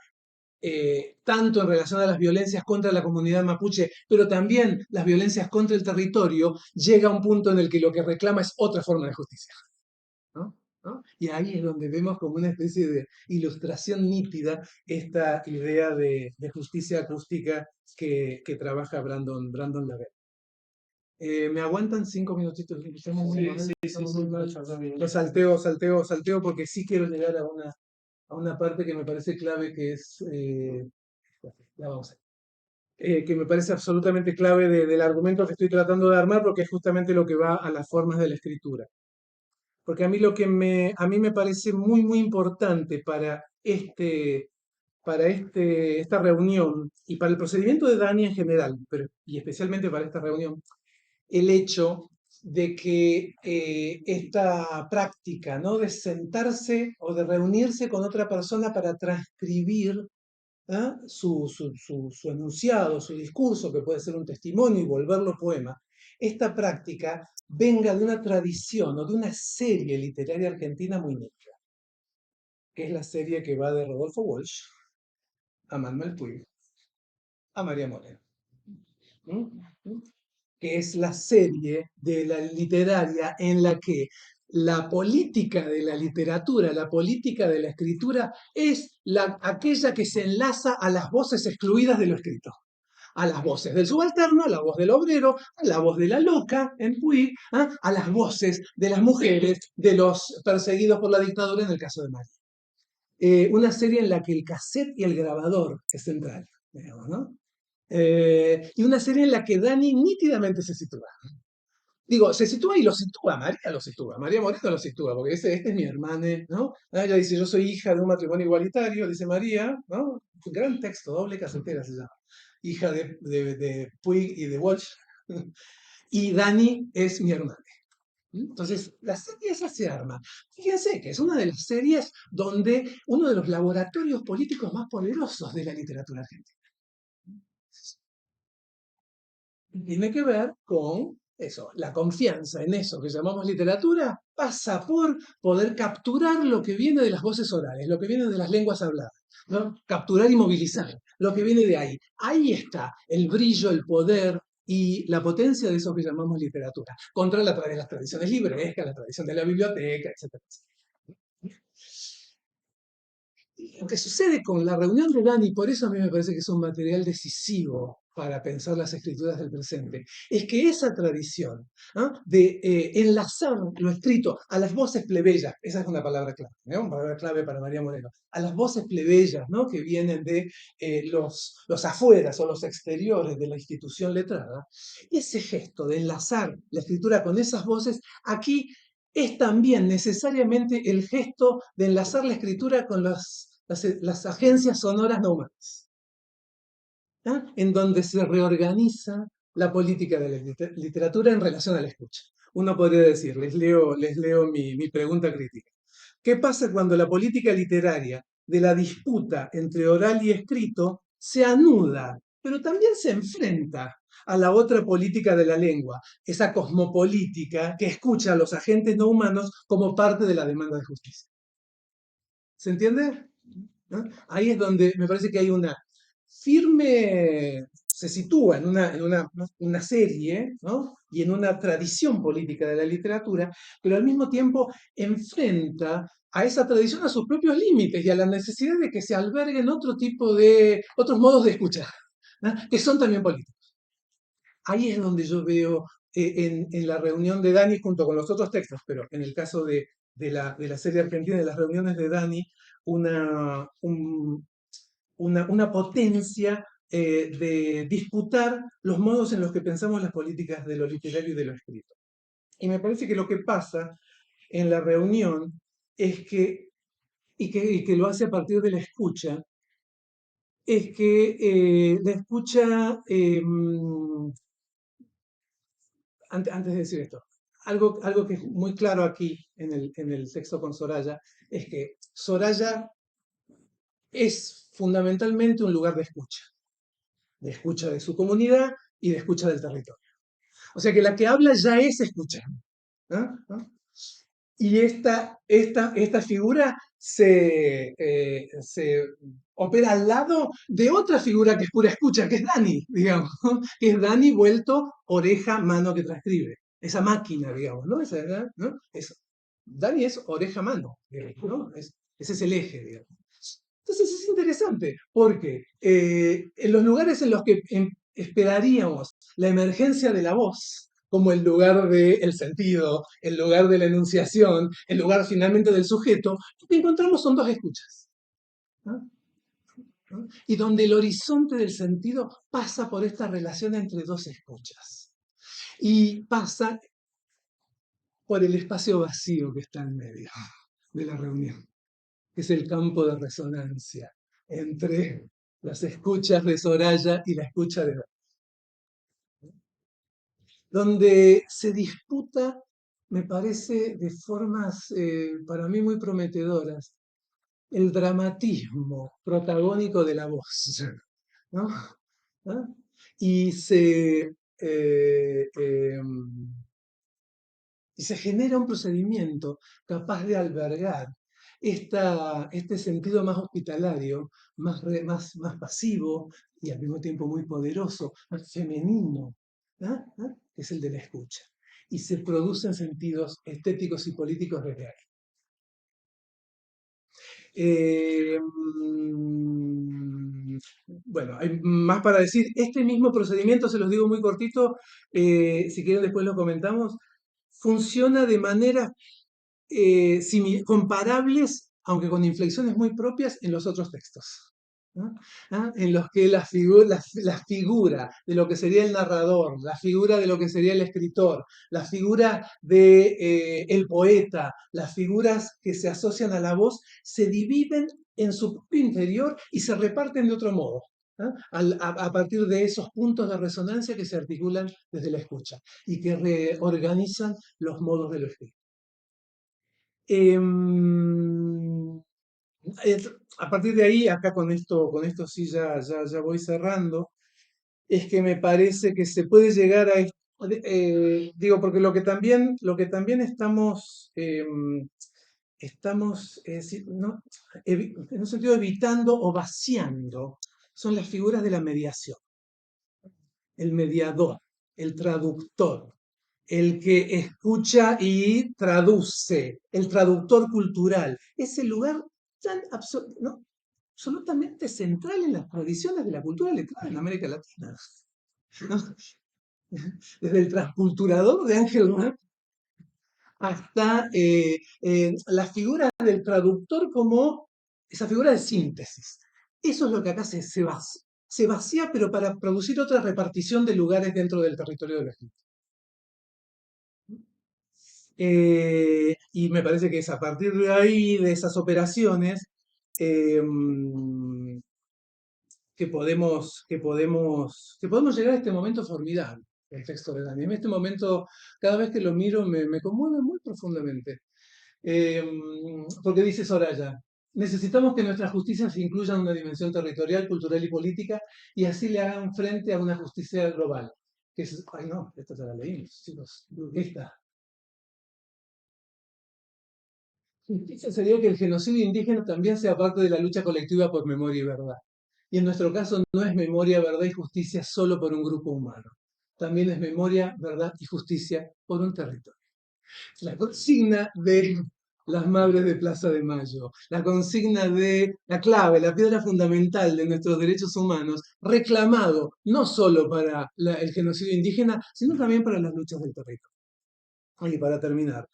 tanto en relación a las violencias contra la comunidad mapuche, pero también las violencias contra el territorio, llega a un punto en el que lo que reclama es otra forma de justicia. ¿No? ¿No? Y ahí es donde vemos como una especie de ilustración nítida esta idea de justicia acústica que trabaja Brandon Lavelle. ¿Me aguantan 5 minutitos? Estamos muy mal, estamos muy mal. Lo salteo porque sí quiero llegar a una parte que me parece clave, que es, ya vamos a que me parece absolutamente clave del argumento que estoy tratando de armar, porque es justamente lo que va a las formas de la escritura. Porque a mí a mí me parece muy, muy importante esta reunión y para el procedimiento de Dani en general, y especialmente para esta reunión, el hecho de que esta práctica, ¿no? De sentarse o de reunirse con otra persona para transcribir, ¿ah? Su enunciado, su discurso, que puede ser un testimonio y volverlo poema, esta práctica venga de una tradición o de una serie literaria argentina muy nítida, que es la serie que va de Rodolfo Walsh a Manuel Puig a María Moreno. ¿Mm? ¿Mm? Que es la serie de la literaria en la que la política de la literatura, la política de la escritura, es aquella que se enlaza a las voces excluidas de lo escrito. A las voces del subalterno, a la voz del obrero, a la voz de la loca en Puig, a las voces de las mujeres, de los perseguidos por la dictadura en el caso de María. Una serie en la que el cassette y el grabador es central, digamos, ¿no? Y una serie en la que Dani nítidamente se sitúa. Digo, se sitúa y lo sitúa, María lo sitúa, María Moreno lo sitúa, porque este es mi hermana, ¿no? Ella dice, yo soy hija de un matrimonio igualitario, dice María, ¿no? Un gran texto, doble casetera se llama. hija de Puig y de Walsh, y Dani es mi hermana. Entonces, la serie esa se arma. Fíjense que es una de las series donde uno de los laboratorios políticos más poderosos de la literatura argentina tiene que ver con eso, la confianza en eso que llamamos literatura pasa por poder capturar lo que viene de las voces orales, lo que viene de las lenguas habladas, ¿no? Capturar y movilizar lo que viene de ahí. Ahí está el brillo, el poder y la potencia de eso que llamamos literatura, contra las tradiciones librescas, la tradición de la biblioteca, etcétera. Lo que sucede con la reunión de Dani, por eso a mí me parece que es un material decisivo para pensar las escrituras del presente, es que esa tradición, ¿ah?, de enlazar lo escrito a las voces plebeyas, esa es una palabra clave, ¿no? Una palabra clave para María Moreno, a las voces plebeyas, ¿no?, que vienen de los afueras o los exteriores de la institución letrada, ese gesto de enlazar la escritura con esas voces, aquí es también necesariamente el gesto de enlazar la escritura con las agencias sonoras no humanas, ¿ah?, en donde se reorganiza la política de la literatura en relación a la escucha. Uno podría decir, les leo mi pregunta crítica. ¿Qué pasa cuando la política literaria de la disputa entre oral y escrito se anuda, pero también se enfrenta a la otra política de la lengua, esa cosmopolítica que escucha a los agentes no humanos como parte de la demanda de justicia? ¿Se entiende? ¿No? Ahí es donde me parece que hay una firme, se sitúa una serie, ¿no?, y en una tradición política de la literatura, pero al mismo tiempo enfrenta a esa tradición a sus propios límites y a la necesidad de que se alberguen otros modos de escuchar, ¿no?, que son también políticos. Ahí es donde yo veo en la reunión de Dani junto con los otros textos, pero en el caso de la serie argentina, de las reuniones de Dani, una, un- una potencia de disputar los modos en los que pensamos las políticas de lo literario y de lo escrito. Y me parece que lo que pasa en la reunión es que, y que lo hace a partir de la escucha, es que la escucha, antes de decir esto, algo que es muy claro aquí en el texto con Soraya, es que Soraya es fundamentalmente un lugar de escucha de su comunidad y de escucha del territorio. O sea que la que habla ya es escucha. ¿Ah? ¿Ah? Y esta figura se opera al lado de otra figura que es pura escucha, que es Dani, digamos, ¿no? Que es Dani vuelto oreja, mano que transcribe. Esa máquina, digamos, ¿no? ¿No? Dani es oreja, mano, digamos, ¿no? Ese es el eje, digamos. Entonces es interesante, porque en los lugares en los que esperaríamos la emergencia de la voz, como el lugar del sentido, el lugar de la enunciación, el lugar finalmente del sujeto, lo que encontramos son dos escuchas, ¿no? ¿No? Y donde el horizonte del sentido pasa por esta relación entre dos escuchas. Y pasa por el espacio vacío que está en medio de la reunión, que es el campo de resonancia entre las escuchas de Soraya y la escucha de donde se disputa, me parece, de formas para mí muy prometedoras, el dramatismo protagónico de la voz, ¿no? ¿Ah? Y se genera un procedimiento capaz de albergar este sentido más hospitalario, más pasivo y al mismo tiempo muy poderoso, más femenino, ¿ah?, ¿ah?, que es el de la escucha. Y se producen sentidos estéticos y políticos desde ahí. Bueno, hay más para decir. Este mismo procedimiento, se los digo muy cortito, si quieren después lo comentamos, funciona de manera comparables, aunque con inflexiones muy propias, en los otros textos, ¿no? ¿Ah? En los que la figura de lo que sería el narrador, la figura de lo que sería el escritor, la figura del poeta, las figuras que se asocian a la voz, se dividen en su propio interior y se reparten de otro modo. ¿ah? A partir de esos puntos de resonancia que se articulan desde la escucha y que reorganizan los modos de lo escrito. Em, a partir de ahí, acá con esto sí ya voy cerrando, es que me parece que se puede llegar a esto, digo, porque lo que también estamos ¿no? En un sentido evitando o vaciando son las figuras de la mediación, el mediador, el traductor, el que escucha y traduce, el traductor cultural, ese lugar tan ¿no? absolutamente central en las tradiciones de la cultura letrada en América Latina, ¿no? Desde el transculturador de Ángel Marx hasta la figura del traductor como esa figura de síntesis. Eso es lo que acá se vacía, pero para producir otra repartición de lugares dentro del territorio de la gente. Y me parece que es a partir de ahí, de esas operaciones, eh, que podemos llegar a este momento formidable, el texto de Dani. En este momento, cada vez que lo miro, me conmueve muy profundamente. Eh, Porque dice Soraya, necesitamos que nuestras justicias incluyan una dimensión territorial, cultural y política, y así le hagan frente a una justicia global. Ay no, esta ya la leímos, chicos. Esta. Justicia sería que el genocidio indígena también sea parte de la lucha colectiva por memoria y verdad. Y en nuestro caso no es memoria, verdad y justicia solo por un grupo humano. También es memoria, verdad y justicia por un territorio. La consigna de las madres de Plaza de Mayo, la consigna de la clave, la piedra fundamental de nuestros derechos humanos, reclamado no solo para el genocidio indígena, sino también para las luchas del territorio. Y para terminar,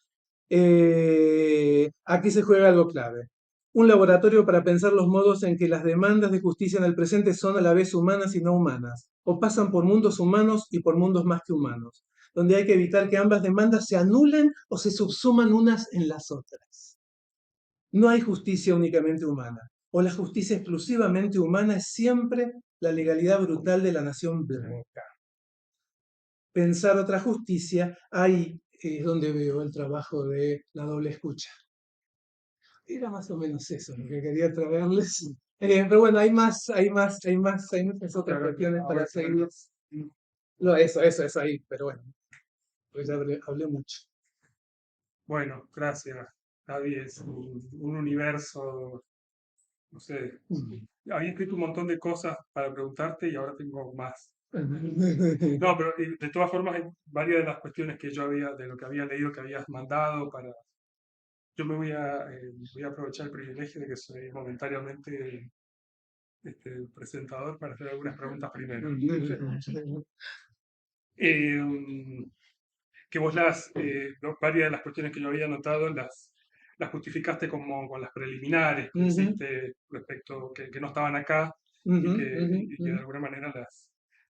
aquí se juega algo clave. Un laboratorio para pensar los modos en que las demandas de justicia en el presente son a la vez humanas y no humanas, o pasan por mundos humanos y por mundos más que humanos, donde hay que evitar que ambas demandas se anulen o se subsuman unas en las otras. No hay justicia únicamente humana, o la justicia exclusivamente humana es siempre la legalidad brutal de la nación blanca. Pensar otra justicia, ahí es donde veo el trabajo de la doble escucha. Era más o menos eso lo que quería traerles. Pero bueno, hay muchas otras cuestiones para seguir. No, eso ahí, pero bueno, pues ya hablé mucho. Bueno, gracias, Javi. Es un universo, no sé. Había escrito un montón de cosas para preguntarte y ahora tengo más. No, pero de todas formas, hay varias de las cuestiones que yo había, de lo que había leído, que habías mandado para. Yo voy a aprovechar el privilegio de que soy momentáneamente presentador para hacer algunas preguntas primero. Eh, que vos varias de las cuestiones que yo había notado las justificaste como con las preliminares que hiciste respecto, que no estaban acá y que de alguna manera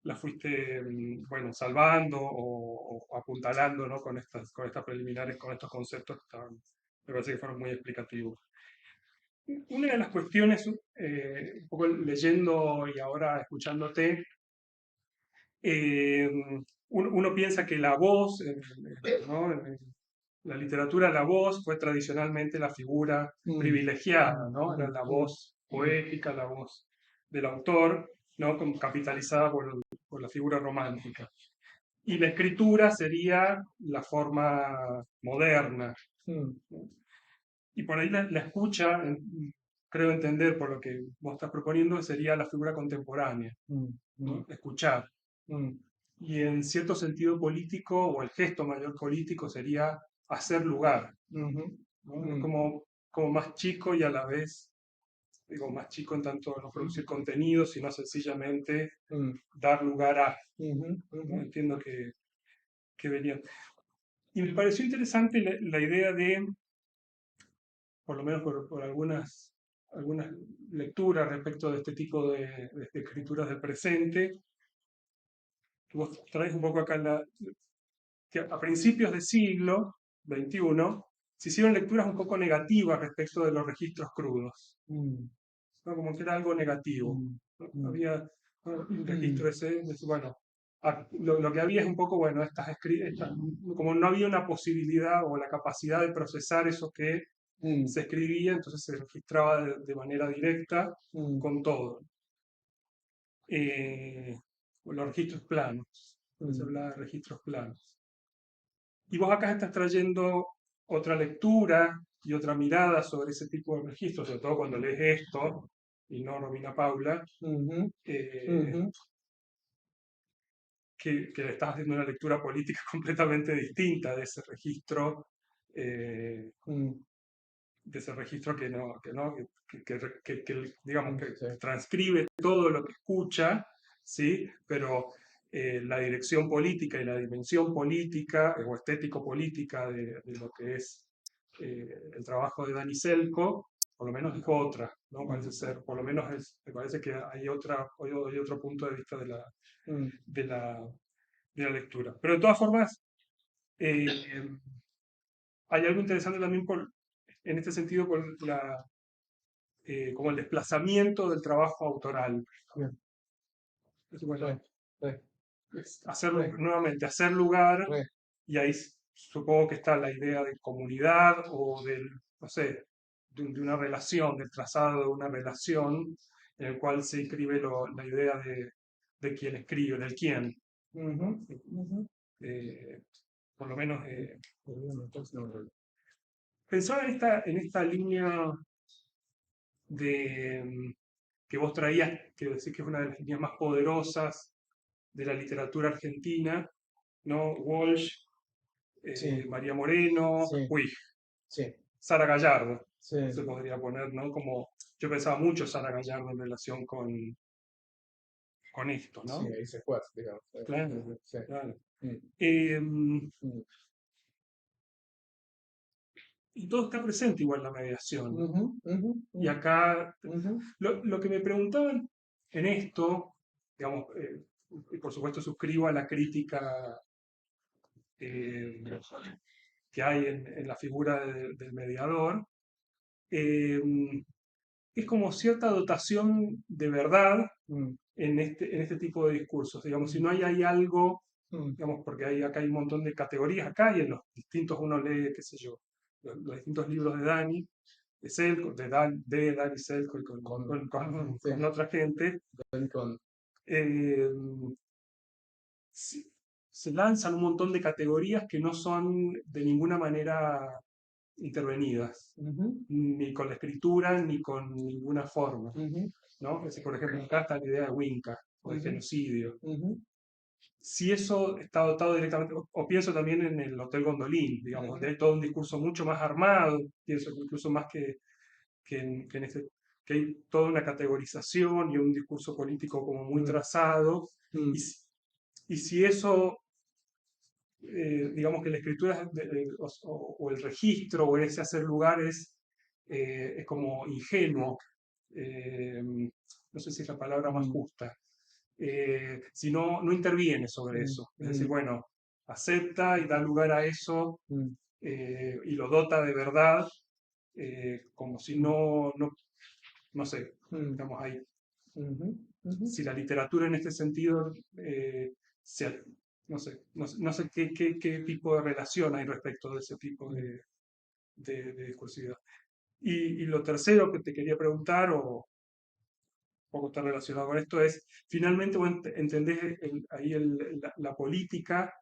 las fuiste, bueno, salvando o apuntalando, ¿no? con estas preliminares, con estos conceptos que me parece que fueron muy explicativos. Una de las cuestiones, un poco leyendo y ahora escuchándote, eh, uno piensa que la voz, ¿no? En la literatura, la voz fue tradicionalmente la figura privilegiada, ¿no? Era la voz poética, la voz del autor, ¿no? Como capitalizada por la figura romántica. Y la escritura sería la forma moderna. Y por ahí la escucha, creo entender por lo que vos estás proponiendo, sería la figura contemporánea, ¿no? Escuchar. Y en cierto sentido político, o el gesto mayor político, sería hacer lugar, ¿no? Es como más chico y a la vez, digo, más chico en tanto no producir contenido, sino sencillamente dar lugar a. ¿No? Entiendo que venía. Y me pareció interesante la idea de, por lo menos por algunas lecturas respecto de este tipo de escrituras del presente, que vos traes un poco acá que a principios del siglo XXI se hicieron lecturas un poco negativas respecto de los registros crudos, ¿no? Como que era algo negativo. ¿No? Había El registro ese, bueno, lo que había es un poco, bueno, como no había una posibilidad o la capacidad de procesar eso que se escribía, entonces se registraba de manera directa con todo. Los registros planos, se habla de registros planos. Y vos acá estás trayendo otra lectura y otra mirada sobre ese tipo de registros, sobre todo cuando lees esto, y no Romina Paula, que le estás haciendo una lectura política completamente distinta eh, de ese registro que no, digamos que transcribe todo lo que escucha, ¿sí? Pero la dirección política y la dimensión política o estético-política de lo que es el trabajo de Dani Selko, por lo menos es otra, ¿no? Parece ser, por lo menos me parece que hay otro punto de vista de la, de la lectura. Pero de todas formas, eh, hay algo interesante también en este sentido como el desplazamiento del trabajo autoral. Bien. Es, bueno, Sí. nuevamente, hacer lugar, Sí. y ahí supongo que está la idea de comunidad o no sé, de una relación, del trazado de una relación en el cual se inscribe la idea de quien escribe, del quién. Por lo menos pensaba en esta línea que vos traías, que decís que es una de las líneas más poderosas de la literatura argentina, ¿no? Walsh, Sí. María Moreno, Sí. Puig, Sí. Sara Gallardo, Sí. se podría poner, ¿no? Como yo pensaba mucho Sara Gallardo en relación con esto, Sí, ¿no? ahí se juega, digamos. Claro, Sí. claro. Mm, Em, mm. y todo está presente igual la mediación. Ujú, ujú, Y acá, ujú. lo que me preguntaban en esto, digamos, y por supuesto suscribo a la crítica eh, que hay en la figura del mediador, eh, es como cierta dotación de verdad Mm, en este tipo de discursos. Digamos, si mm, no hay algo, mm, digamos, porque acá hay un montón de categorías acá y en los distintos uno lee, qué sé yo, los distintos libros de Dani, de Selko, de Dani Selko y sí, con otra gente, con, eh, se, se lanzan un montón de categorías que no son de ninguna manera intervenidas, ujú, ni con la escritura, ni con ninguna forma, ujú, ¿no? Es decir, por ejemplo, acá está la idea de Winca, o de ujú, genocidio. ujú, Si eso está dotado directamente, o pienso también en el Hotel Gondolín, digamos, ujú, donde hay todo un discurso mucho más armado, pienso que incluso más que hay toda una categorización y un discurso político como muy mm, trazado, mm, y si eso digamos que la escritura o el registro o ese hacer lugares es como ingenuo, no sé si es la palabra más mm, justa, si no interviene sobre mm, eso. Es decir, mm, bueno, acepta y da lugar a eso mm, y lo dota de verdad, como si mm, no sé, mm, digamos ahí. ujú, ujú, Si la literatura en este sentido se, no sé qué tipo de relación hay respecto de ese tipo mm, de discursividad. Y lo tercero que te quería preguntar, o un poco está relacionado con esto, es, finalmente vos entendés ahí la política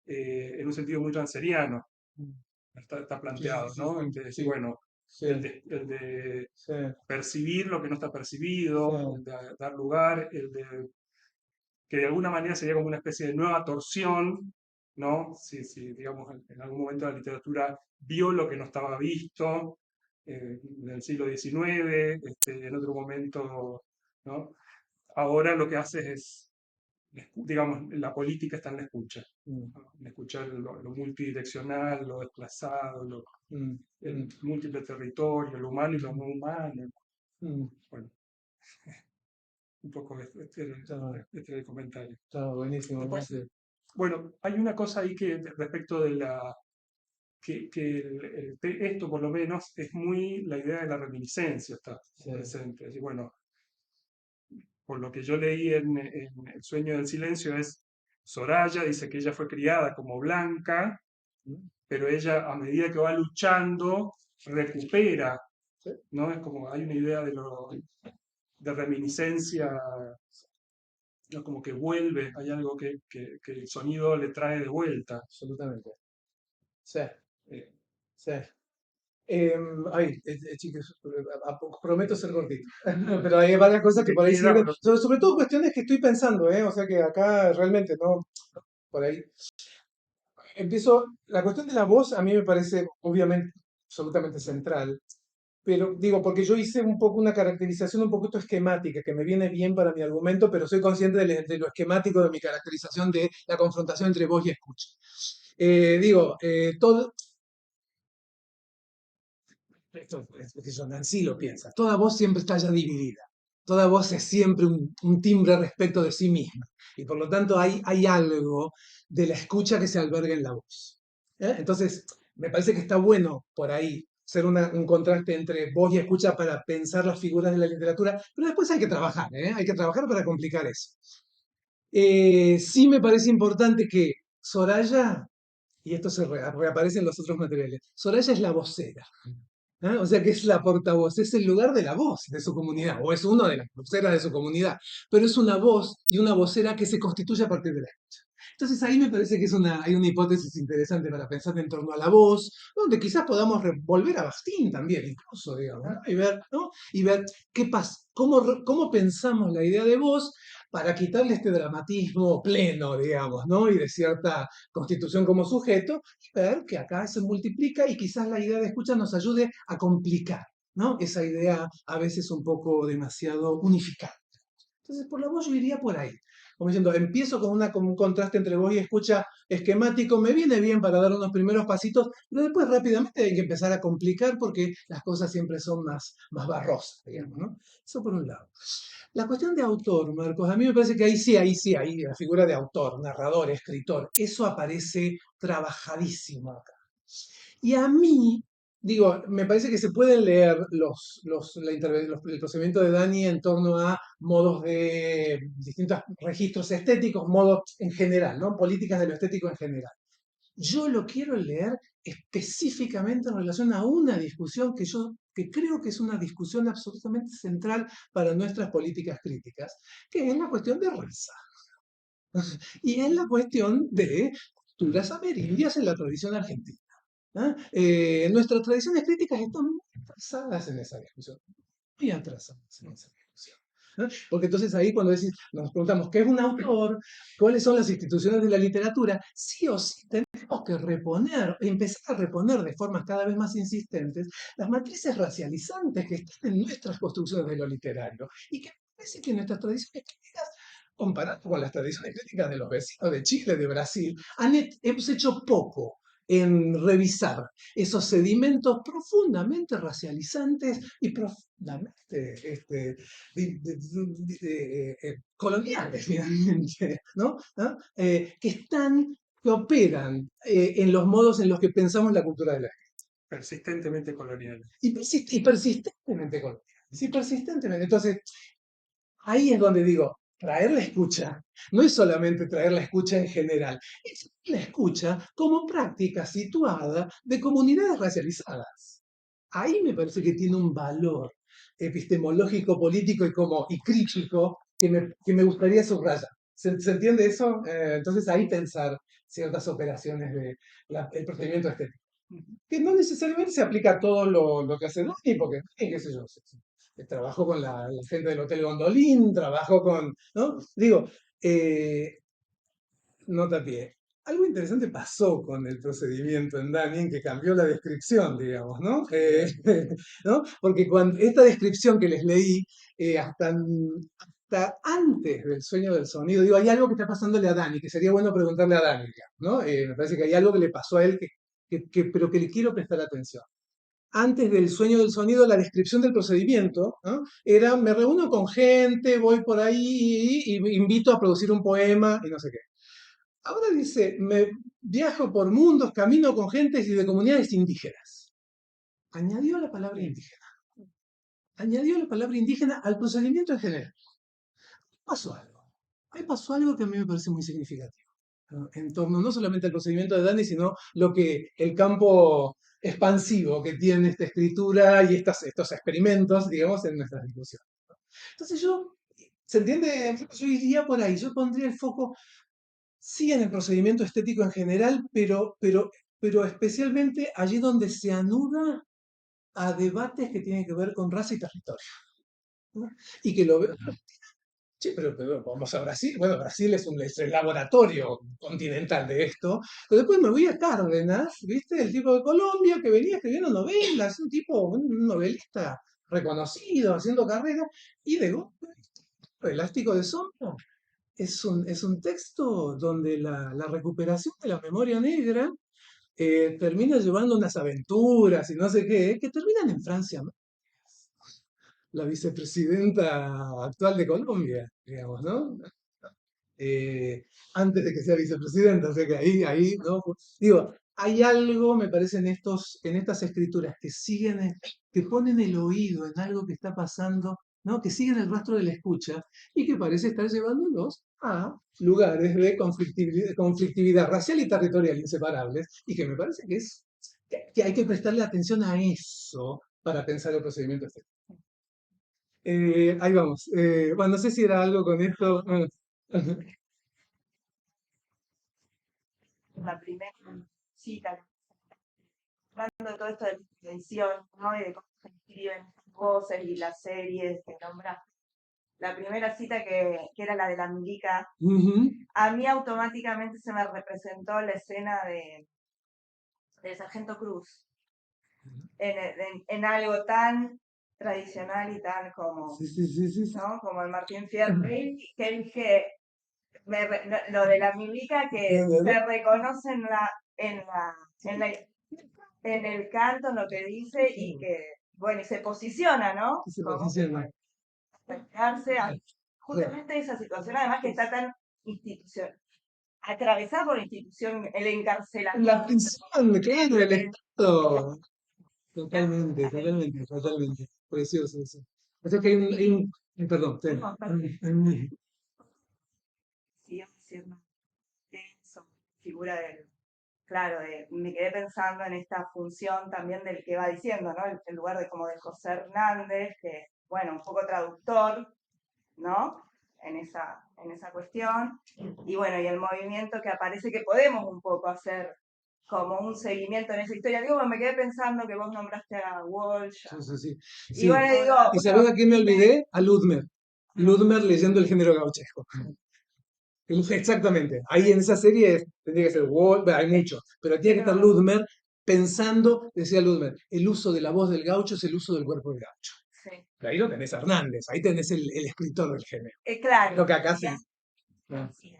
en un sentido muy transeriano, mm. está Sí, planteado, sí, ¿no? sí, El de decir, sí, bueno, sí, el de sí, percibir lo que no está sí, percibido, el de dar lugar, el de que de alguna manera sería como una especie de nueva torsión, ¿no? Si digamos, en algún momento la literatura vio lo que no estaba visto, en el siglo XIX, en otro momento, ¿no? Ahora lo que hace es, digamos, la política está en la escucha, mm, ¿no? En escuchar lo multidireccional, lo desplazado, mm, el mm, múltiple territorio, lo humano y lo no humano. mm. Bueno, un poco Está, este era el comentario. está buenísimo, Después, Mate. bueno, hay una cosa ahí que respecto de que esto por lo menos es muy la idea de la reminiscencia está Sí, presente. Es decir, bueno, por lo que yo leí en El sueño del silencio, es Soraya, dice que ella fue criada como blanca, pero ella a medida que va luchando recupera, Sí. ¿no? Es como hay una idea de reminiscencia, ¿no? Como que vuelve, hay algo que el sonido le trae de vuelta. Absolutamente. Sí, Eh, sí. Chicos, prometo ser cortito, pero hay varias cosas que te por ahí queda, sirven, pero sobre todo cuestiones que estoy pensando, ¿eh? O sea que acá realmente no, por ahí. Empiezo, la cuestión de la voz a mí me parece obviamente absolutamente central, pero digo, porque yo hice un poco una caracterización un poquito esquemática, que me viene bien para mi argumento, pero soy consciente de lo esquemático de mi caracterización de la confrontación entre voz y escucha. Todo, esto Nancy lo piensa, toda voz siempre está ya dividida. Toda voz es siempre un timbre respecto de sí misma. Y por lo tanto hay algo de la escucha que se alberga en la voz. Entonces, me parece que está bueno por ahí ser un contraste entre voz y escucha para pensar las figuras de la literatura, pero después hay que trabajar, ¿eh? Hay que trabajar para complicar eso. Sí me parece importante que Soraya, y esto reaparece en los otros materiales, Soraya es la vocera. O sea que es la portavoz, es el lugar de la voz de su comunidad, o es una de las voceras de su comunidad, pero es una voz y una vocera que se constituye a partir de la escucha. Entonces ahí me parece que hay una hipótesis interesante para pensar en torno a la voz, donde quizás podamos volver a Bakhtin también, incluso, digamos, ¿no? ¿no? Y ver qué pasa, cómo pensamos la idea de voz para quitarle este dramatismo pleno, digamos, ¿no? Y de cierta constitución como sujeto, ver que acá se multiplica y quizás la idea de escucha nos ayude a complicar, ¿no? Esa idea a veces un poco demasiado unificada. Entonces, por la voz yo iría por ahí. Como diciendo, empiezo con un contraste entre voz y escucha esquemático, me viene bien para dar unos primeros pasitos, pero después rápidamente hay que empezar a complicar porque las cosas siempre son más barrosas, digamos, ¿no? Eso por un lado. La cuestión de autor, Marcos, a mí me parece que ahí sí, ahí la figura de autor, narrador, escritor, eso aparece trabajadísimo acá. Y a mí, digo, me parece que se pueden leer el procedimiento de Dani en torno a modos de distintos registros estéticos, modos en general, ¿no? Políticas de lo estético en general. Yo lo quiero leer específicamente en relación a una discusión que creo que es una discusión absolutamente central para nuestras políticas críticas, que es la cuestión de raza. Y es la cuestión de culturas amerindias en la tradición argentina. Nuestras tradiciones críticas están muy atrasadas en esa discusión, muy atrasadas en esa discusión. Porque entonces ahí cuando nos preguntamos qué es un autor, cuáles son las instituciones de la literatura, sí o sí tenemos que empezar a reponer de formas cada vez más insistentes las matrices racializantes que están en nuestras construcciones de lo literario y que parece que nuestras tradiciones críticas, comparado con las tradiciones críticas de los vecinos de Chile, de Brasil, hemos hecho poco en revisar esos sedimentos profundamente racializantes y profundamente coloniales, finalmente, ¿no? Que operan en los modos en los que pensamos la cultura de la gente. persistentemente coloniales. Y persistentemente coloniales. Sí, persistentemente. Entonces, ahí es donde digo, traer la escucha no es solamente traer la escucha en general, es la escucha como práctica situada de comunidades racializadas. Ahí me parece que tiene un valor epistemológico, político y crítico que me gustaría subrayar. ¿Se entiende eso? Entonces ahí pensar ciertas operaciones del procedimiento estético. Que no necesariamente se aplica a todo lo que hace Dani, porque, qué sé yo, trabajo con la gente del Hotel Gondolín, trabajo con, ¿no? Digo, nota a pie. Algo interesante pasó con el procedimiento en Dani, que cambió la descripción, digamos, ¿no? ¿No? Porque esta descripción que les leí, hasta antes del sueño del sonido, digo, hay algo que está pasándole a Dani, que sería bueno preguntarle a Dani, digamos, ¿no? Me parece que hay algo que le pasó a él pero que le quiero prestar atención. Antes del sueño del sonido, la descripción del procedimiento, ¿no? Era, me reúno con gente, voy por ahí y invito a producir un poema y no sé qué. Ahora dice, me viajo por mundos, camino con gentes y de comunidades indígenas. Añadió la palabra indígena. Añadió la palabra indígena al procedimiento en general. pasó algo. Ahí pasó algo que a mí me parece muy significativo, ¿no? En torno no solamente al procedimiento de Dani, sino lo que el campo expansivo que tiene esta escritura y estos experimentos, digamos, en nuestras discusiones. Entonces ¿se entiende? Yo iría por ahí, yo pondría el foco, sí, en el procedimiento estético en general, pero especialmente allí donde se anuda a debates que tienen que ver con raza y territorio, ¿no? Y que lo veo. Sí, pero vamos a Brasil. Bueno, Brasil es el laboratorio continental de esto. Pero después me voy a Cárdenas, ¿viste? El tipo de Colombia que venía escribiendo novelas, un novelista reconocido, haciendo carrera, y de golpe, Elástico de Sombra es un texto donde la recuperación de la memoria negra termina llevando unas aventuras y no sé qué, que terminan en Francia, ¿no? La vicepresidenta actual de Colombia, digamos, ¿no? Antes de que sea vicepresidenta, o sea que ahí, ¿no? Digo, hay algo, me parece, en estas escrituras que siguen, que ponen el oído en algo que está pasando, ¿no? Que siguen el rastro de la escucha y que parece estar llevándolos a lugares de conflictividad racial y territorial inseparables, y que me parece que hay que prestarle atención a eso para pensar el procedimiento este. Ahí vamos. Bueno, no sé si era algo con esto. La primera cita, hablando de todo esto de la edición, ¿no? Y de cómo se escriben las voces y las series que nombra. La primera cita que era la de la milica, Ujú. a mí automáticamente se me representó la escena de Sargento Cruz, en algo tan tradicional y tan como, Sí, sí, sí, sí, sí. ¿no? Como el Martín Fierro, que dije, lo de la milica que se reconoce en el canto, en lo que dice y que, bueno, y se posiciona, ¿no? Que se Como posiciona. acercarse a justamente esa situación, además que está tan atravesada por la institución, el encarcelamiento. La prisión, claro, el Estado. Totalmente, totalmente, totalmente. Precioso eso. O sea que perdón, No, sí, es decir, no, eso, figura del, claro, me quedé pensando en esta función también del que va diciendo, ¿no? El lugar de como de José Hernández, que, bueno, un poco traductor, ¿no? En esa cuestión. Y bueno, y el movimiento que aparece, que podemos un poco hacer como un seguimiento en esa historia. Digo, me quedé pensando que vos nombraste a Walsh. sí, sí, sí. Y Sí. bueno, digo, ¿Y sabés a quién me olvidé? A Ludmer. Ludmer leyendo el género gauchesco. Exactamente. Ahí en esa serie tendría que ser Walt, hay muchos, pero tiene que estar Ludmer pensando, decía Ludmer, el uso de la voz del gaucho es el uso del cuerpo del gaucho. sí. Pero ahí lo tenés a Hernández, ahí tenés el escritor del género. Claro. Lo que acá se. Sí.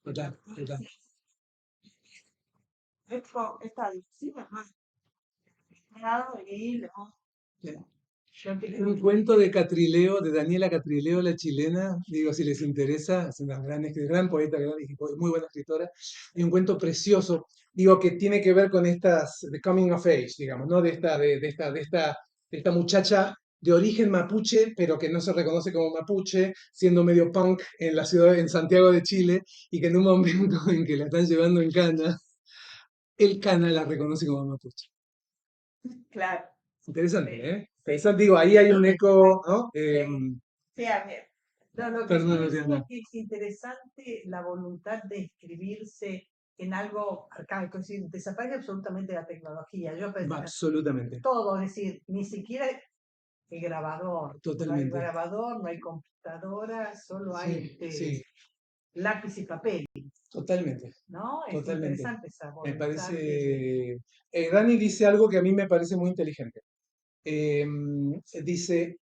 Total, total. Esta adicción, y Un cuento de Catrileo, de Daniela Catrileo, la chilena, digo, si les interesa, es una gran poeta, muy buena escritora, y un cuento precioso, digo, que tiene que ver con de coming of age, digamos, ¿no? De esta muchacha de origen mapuche, pero que no se reconoce como mapuche, siendo medio punk en la ciudad, en Santiago de Chile, y que en un momento en que la están llevando en cana, el cana la reconoce como mapuche. claro. Interesante, Sí. ¿eh? Interesante, digo, ahí hay un eco, ¿no? Sí, a ver. No, lo que Perdón, sí Adriana. es que es interesante la voluntad de escribirse en algo arcaico, es decir, desaparece absolutamente la tecnología. Yo pensé, Absolutamente, todo, es decir, ni siquiera el grabador. No hay totalmente. grabador, no hay computadora, solo hay Sí, sí, lápiz y papel, totalmente, ¿no? Es totalmente. interesante esa Me voluntad. parece. Dani dice algo que a mí me parece muy inteligente. Dice,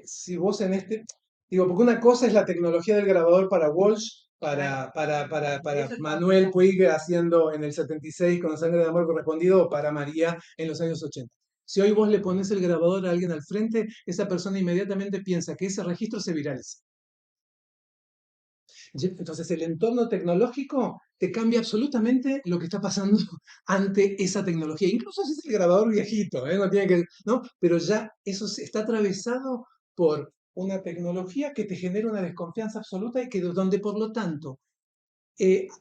si vos en este. Digo, porque una cosa es la tecnología del grabador para Walsh, para Eso está Manuel bien. Puig haciendo en el 76 con Sangre de Amor Correspondido, o para María en los años 80. Si hoy vos le pones el grabador a alguien al frente, esa persona inmediatamente piensa que ese registro se viraliza. Entonces el entorno tecnológico te cambia absolutamente lo que está pasando ante esa tecnología. Incluso si es el grabador viejito, ¿no? Pero ya eso está atravesado por una tecnología que te genera una desconfianza absoluta y que donde por lo tanto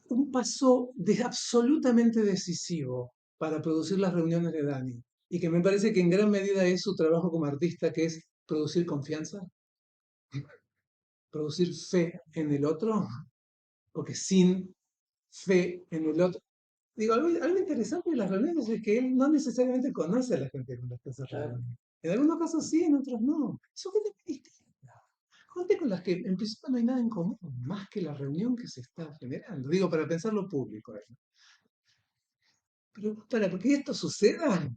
un paso absolutamente decisivo para producir las reuniones de Dani y que me parece que en gran medida es su trabajo como artista, que es producir confianza, producir fe en el otro, porque sin fe en el otro. Digo, algo interesante de las reuniones es que él no necesariamente conoce a la gente con la que se reúne. En algunos casos sí, en otros no. Son gente muy distinta. Gente con las que en principio no hay nada en común, más que la reunión que se está generando. Digo, para pensarlo público. Pero para que esto suceda,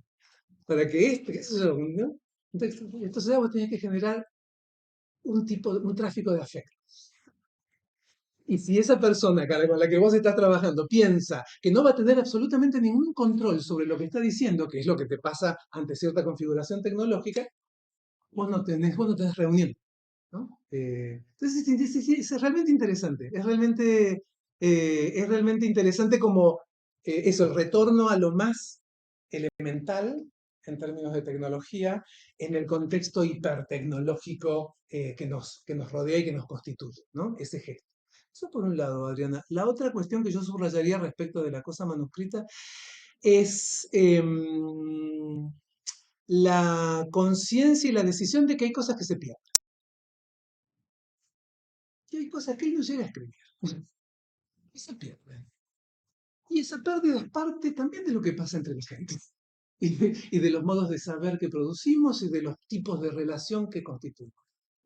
para que esto, qué sé yo, ¿no? Entonces vos tenés que generar un tráfico de afecto. Y si esa persona con la que vos estás trabajando piensa que no va a tener absolutamente ningún control sobre lo que está diciendo, que es lo que te pasa ante cierta configuración tecnológica, vos no tenés reunión, ¿no? Entonces es realmente interesante, es realmente interesante como eso, el retorno a lo más elemental en términos de tecnología en el contexto hipertecnológico que nos rodea y que nos constituye, ¿no? Ese gesto. Eso por un lado, Adriana. La otra cuestión que yo subrayaría respecto de la cosa manuscrita es la conciencia y la decisión de que hay cosas que se pierden. Y hay cosas que él no llega a escribir. Y se pierden. Y esa pérdida es parte también de lo que pasa entre la gente. Y de los modos de saber que producimos y de los tipos de relación que constituyen.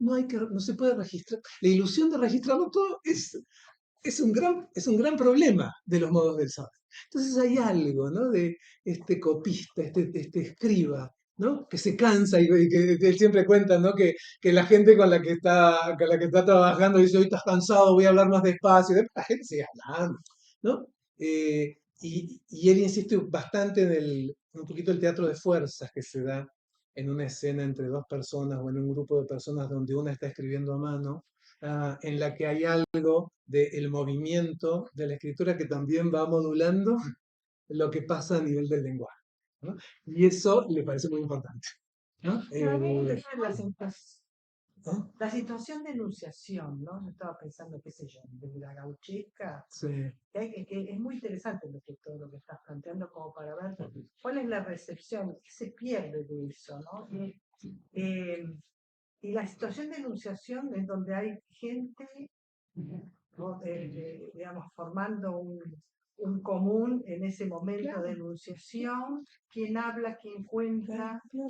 No se puede registrar. La ilusión de registrarlo todo es un gran problema de los modos del saber. Entonces hay algo, ¿no? De este copista, este escriba, ¿no? Que se cansa y que él siempre cuenta, ¿no? Que la gente con la que está trabajando dice, hoy estás cansado, voy a hablar más despacio. Y después la gente sigue hablando, ¿no? Y él insiste bastante un poquito el teatro de fuerzas que se da en una escena entre dos personas o en un grupo de personas donde una está escribiendo a mano, en la que hay algo del movimiento de la escritura que también va modulando lo que pasa a nivel del lenguaje, ¿no? Y eso le parece muy importante, ¿no? Pero a mí eso es ¿Eh? la situación de enunciación, ¿no? Yo estaba pensando, qué sé yo, de la gauchesca, Sí. que es muy interesante todo lo que estás planteando, como para ver cuál es la recepción, qué se pierde de eso, ¿no? Y la situación de enunciación es donde hay gente, ¿no? Digamos, formando un común en ese momento de enunciación, quién habla, quién cuenta, ¿no?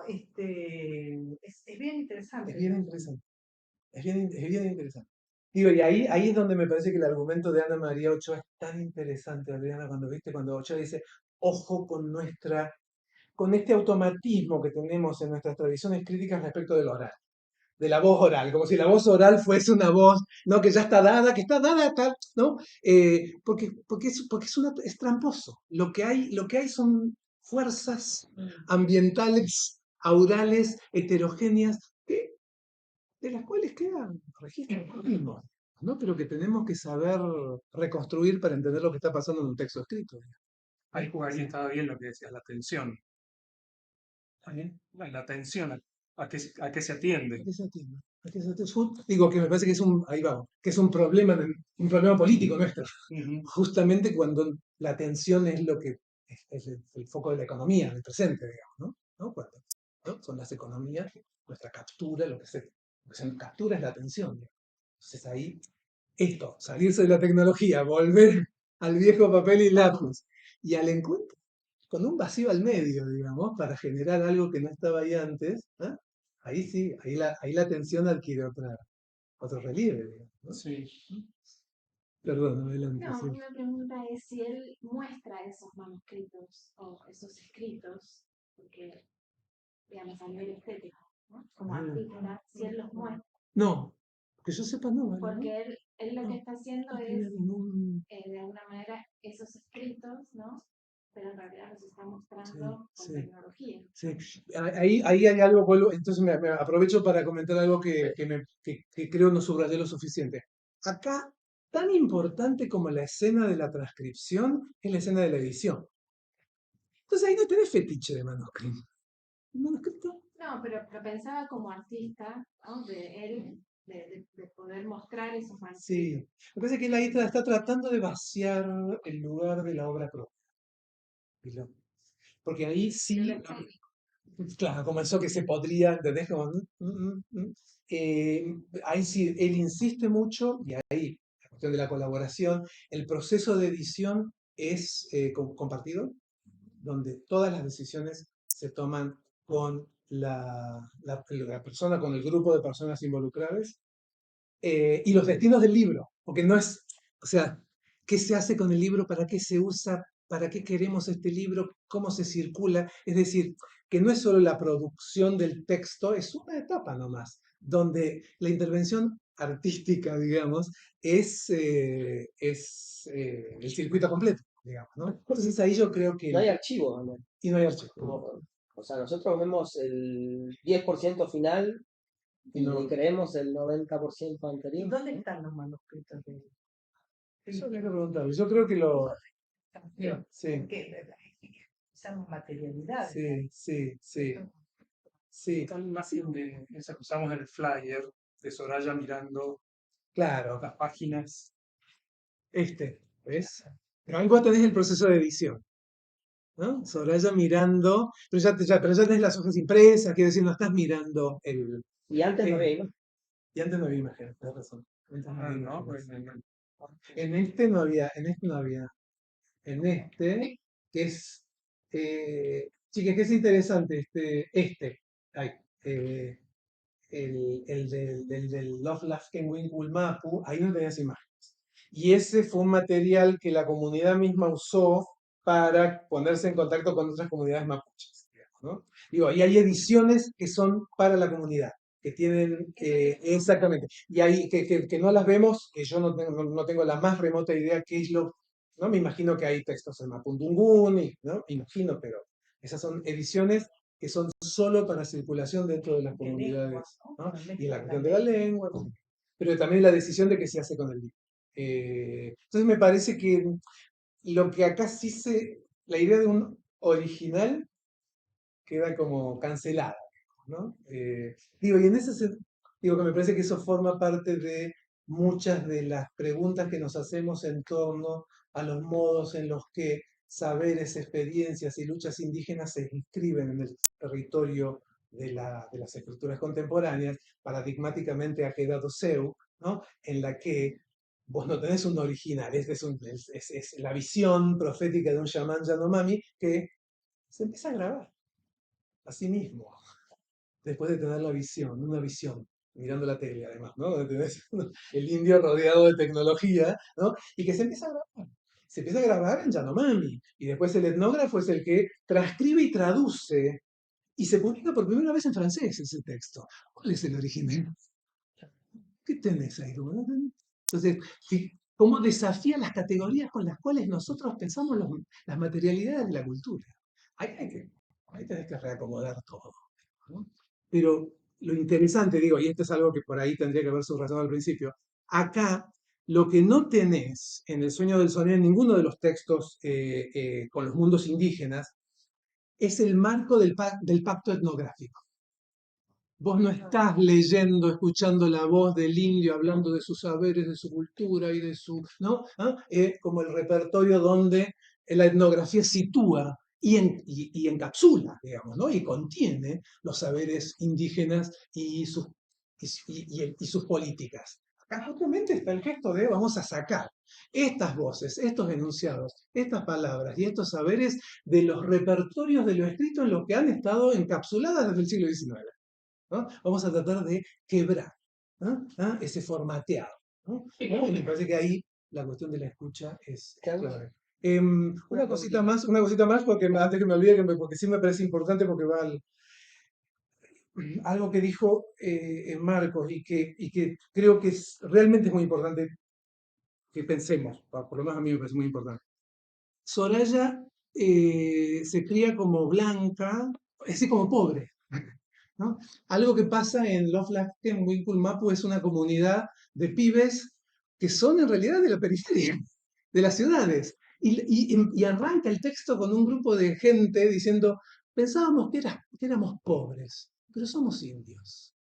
Es bien interesante. Es bien interesante. Es bien interesante. Digo, y ahí es donde me parece que el argumento de Ana María Ochoa es tan interesante, Adriana, cuando Ochoa dice, ojo con este automatismo que tenemos en nuestras tradiciones críticas respecto del oral, de la voz oral, como si la voz oral fuese una voz, ¿no? Que ya está dada, que está dada, tal, ¿no? Es tramposo. Lo que hay son fuerzas ambientales, aurales, heterogéneas, de las cuales quedan registros mismos, ¿no? Pero que tenemos que saber reconstruir para entender lo que está pasando en un texto escrito. Ahí estaba bien lo que decías, la tensión. ¿Está bien? La tensión, a qué se atiende. ¿A qué se atiende? ¿A qué se atiende? Digo que me parece que ahí vamos, que es un problema político nuestro. Justamente cuando la atención es lo que es el foco de la economía, del presente, digamos, ¿no? ¿No? Cuando, ¿no? Son las economías, nuestra captura, lo que se captura es la atención, digamos. Entonces ahí, salirse de la tecnología, volver al viejo papel y lápiz y al encuentro con un vacío al medio, digamos, para generar algo que no estaba ahí antes, ¿eh? Ahí sí, ahí la atención adquiere otro relieve, digamos, ¿no? Sí. Perdón, adelante. No, Sí. una pregunta es si él muestra esos manuscritos o esos escritos, porque, digamos, a nivel estético, ¿no? Como artista, si él los muestra. No, que yo sepa no, ¿vale? Porque él lo que está haciendo No es, tenía ningún... de alguna manera, esos escritos, ¿no? Pero en realidad los está mostrando Sí, con tecnología. sí. Ahí hay algo, entonces me aprovecho para comentar algo que creo no subrayé lo suficiente. Acá, tan importante como la escena de la transcripción es la escena de la edición. Entonces ahí no tenés fetiche de manuscrito. ¿Un manuscrito? No, No, pero pensaba como artista, ¿no? De él, de poder mostrar esos manuscritos. Sí, me parece que él ahí está tratando de vaciar el lugar de la obra propia. ¿Viste? Porque ahí sí, claro, como eso que se podría, ¿entendés? Como, ahí sí, él insiste mucho, y ahí, la cuestión de la colaboración, el proceso de edición es compartido, donde todas las decisiones se toman con la persona, con el grupo de personas involucradas, y los destinos del libro, porque no es, o sea, qué se hace con el libro, para qué se usa, para qué queremos este libro, cómo se circula, es decir, que no es solo la producción del texto, es una etapa nomás, donde la intervención artística, digamos, es el circuito completo, digamos, ¿no? Entonces ahí yo creo que... No hay archivo, ¿no? Y no hay archivo. O sea, nosotros vemos el 10% final Y y no, creemos el 90% ¿Y anterior. dónde están los manuscritos de él? eso habría que preguntarle. Yo creo que lo... Sí, Porque usamos materialidades. sí, sí, sí, sí. Está la imagen de esa que usamos en el flyer de Soraya mirando Claro, las páginas. ¿ves? Pero ahí vos tenés el proceso de edición, ¿no? Soraya mirando, pero ya tenés las hojas impresas, quiere decir, no estás mirando el... Y antes no eh, había imagen. y antes no había imagen, tenés razón. Antes no Ah, había ¿no? imágenes. En este no había, en este no había. En este, que es... chicas, que es interesante, ay, eh, del Love Lafkenwinkle Mapu, ahí no tenías imágenes. Y ese fue un material que la comunidad misma usó para ponerse en contacto con otras comunidades mapuches, digamos, ¿no? Digo, y hay ediciones que son para la comunidad, que tienen, exactamente, y hay que no las vemos, que yo no tengo la más remota idea qué es lo, ¿no? Me imagino que hay textos en Mapudungun, ¿no? Imagino, pero esas son ediciones que son solo para circulación dentro de las De lengua, comunidades, ¿no? ¿no? Con Y en la mezcla de cuestión de la lengua, lengua. pero también la decisión de qué se hace con el libro. Entonces me parece que lo que acá sí la idea de un original queda como cancelada, ¿no? Digo, y en digo que me parece que eso forma parte de muchas de las preguntas que nos hacemos en torno a los modos en los que saberes, experiencias y luchas indígenas se inscriben en el territorio de las escrituras contemporáneas. Paradigmáticamente ha quedado Seu, ¿no? En la que vos no tenés un original, es la visión profética de un chamán Yanomami que se empieza a grabar a sí mismo, después de tener una visión, mirando la tele además, ¿no? Donde tenés el indio rodeado de tecnología, ¿no? Y que se empieza a grabar. Se empieza a grabar en Yanomami. Y después el etnógrafo es el que transcribe y traduce. Y se publica por primera vez en francés ese texto. ¿Cuál es el original? ¿Qué tenés ahí? Entonces, ¿cómo desafía las categorías con las cuales nosotros pensamos las materialidades de la cultura? Ahí tenés que reacomodar todo, ¿no? Pero lo interesante, digo, y esto es algo que por ahí tendría que haber subrayado al principio, acá lo que no tenés en El sueño del sonido, en ninguno de los textos con los mundos indígenas, es el marco del pacto etnográfico. Vos no estás leyendo, escuchando la voz del indio hablando de sus saberes, de su cultura y de su, ¿no? ¿Ah? Como el repertorio donde la etnografía sitúa y encapsula, digamos, ¿no? Y contiene los saberes indígenas y sus políticas. Acá justamente está el gesto de vamos a sacar estas voces, estos enunciados, estas palabras y estos saberes de los repertorios de lo escrito en los que han estado encapsuladas desde el siglo XIX. ¿No? Vamos a tratar de quebrar, ¿no? ¿Ah? Ese formateado, ¿no? Y me parece que ahí la cuestión de la escucha es clave. Una cosita más, porque antes que me olvide, porque sí me parece importante, porque va algo que dijo Marcos y que creo que realmente es muy importante que pensemos, por lo menos a mí me parece muy importante. Soraya se cría como blanca, es decir, como pobre, ¿no? Algo que pasa en Love en Winkle Mapu es una comunidad de pibes que son en realidad de la periferia, de las ciudades. Y arranca el texto con un grupo de gente diciendo, pensábamos que éramos pobres, pero somos indios.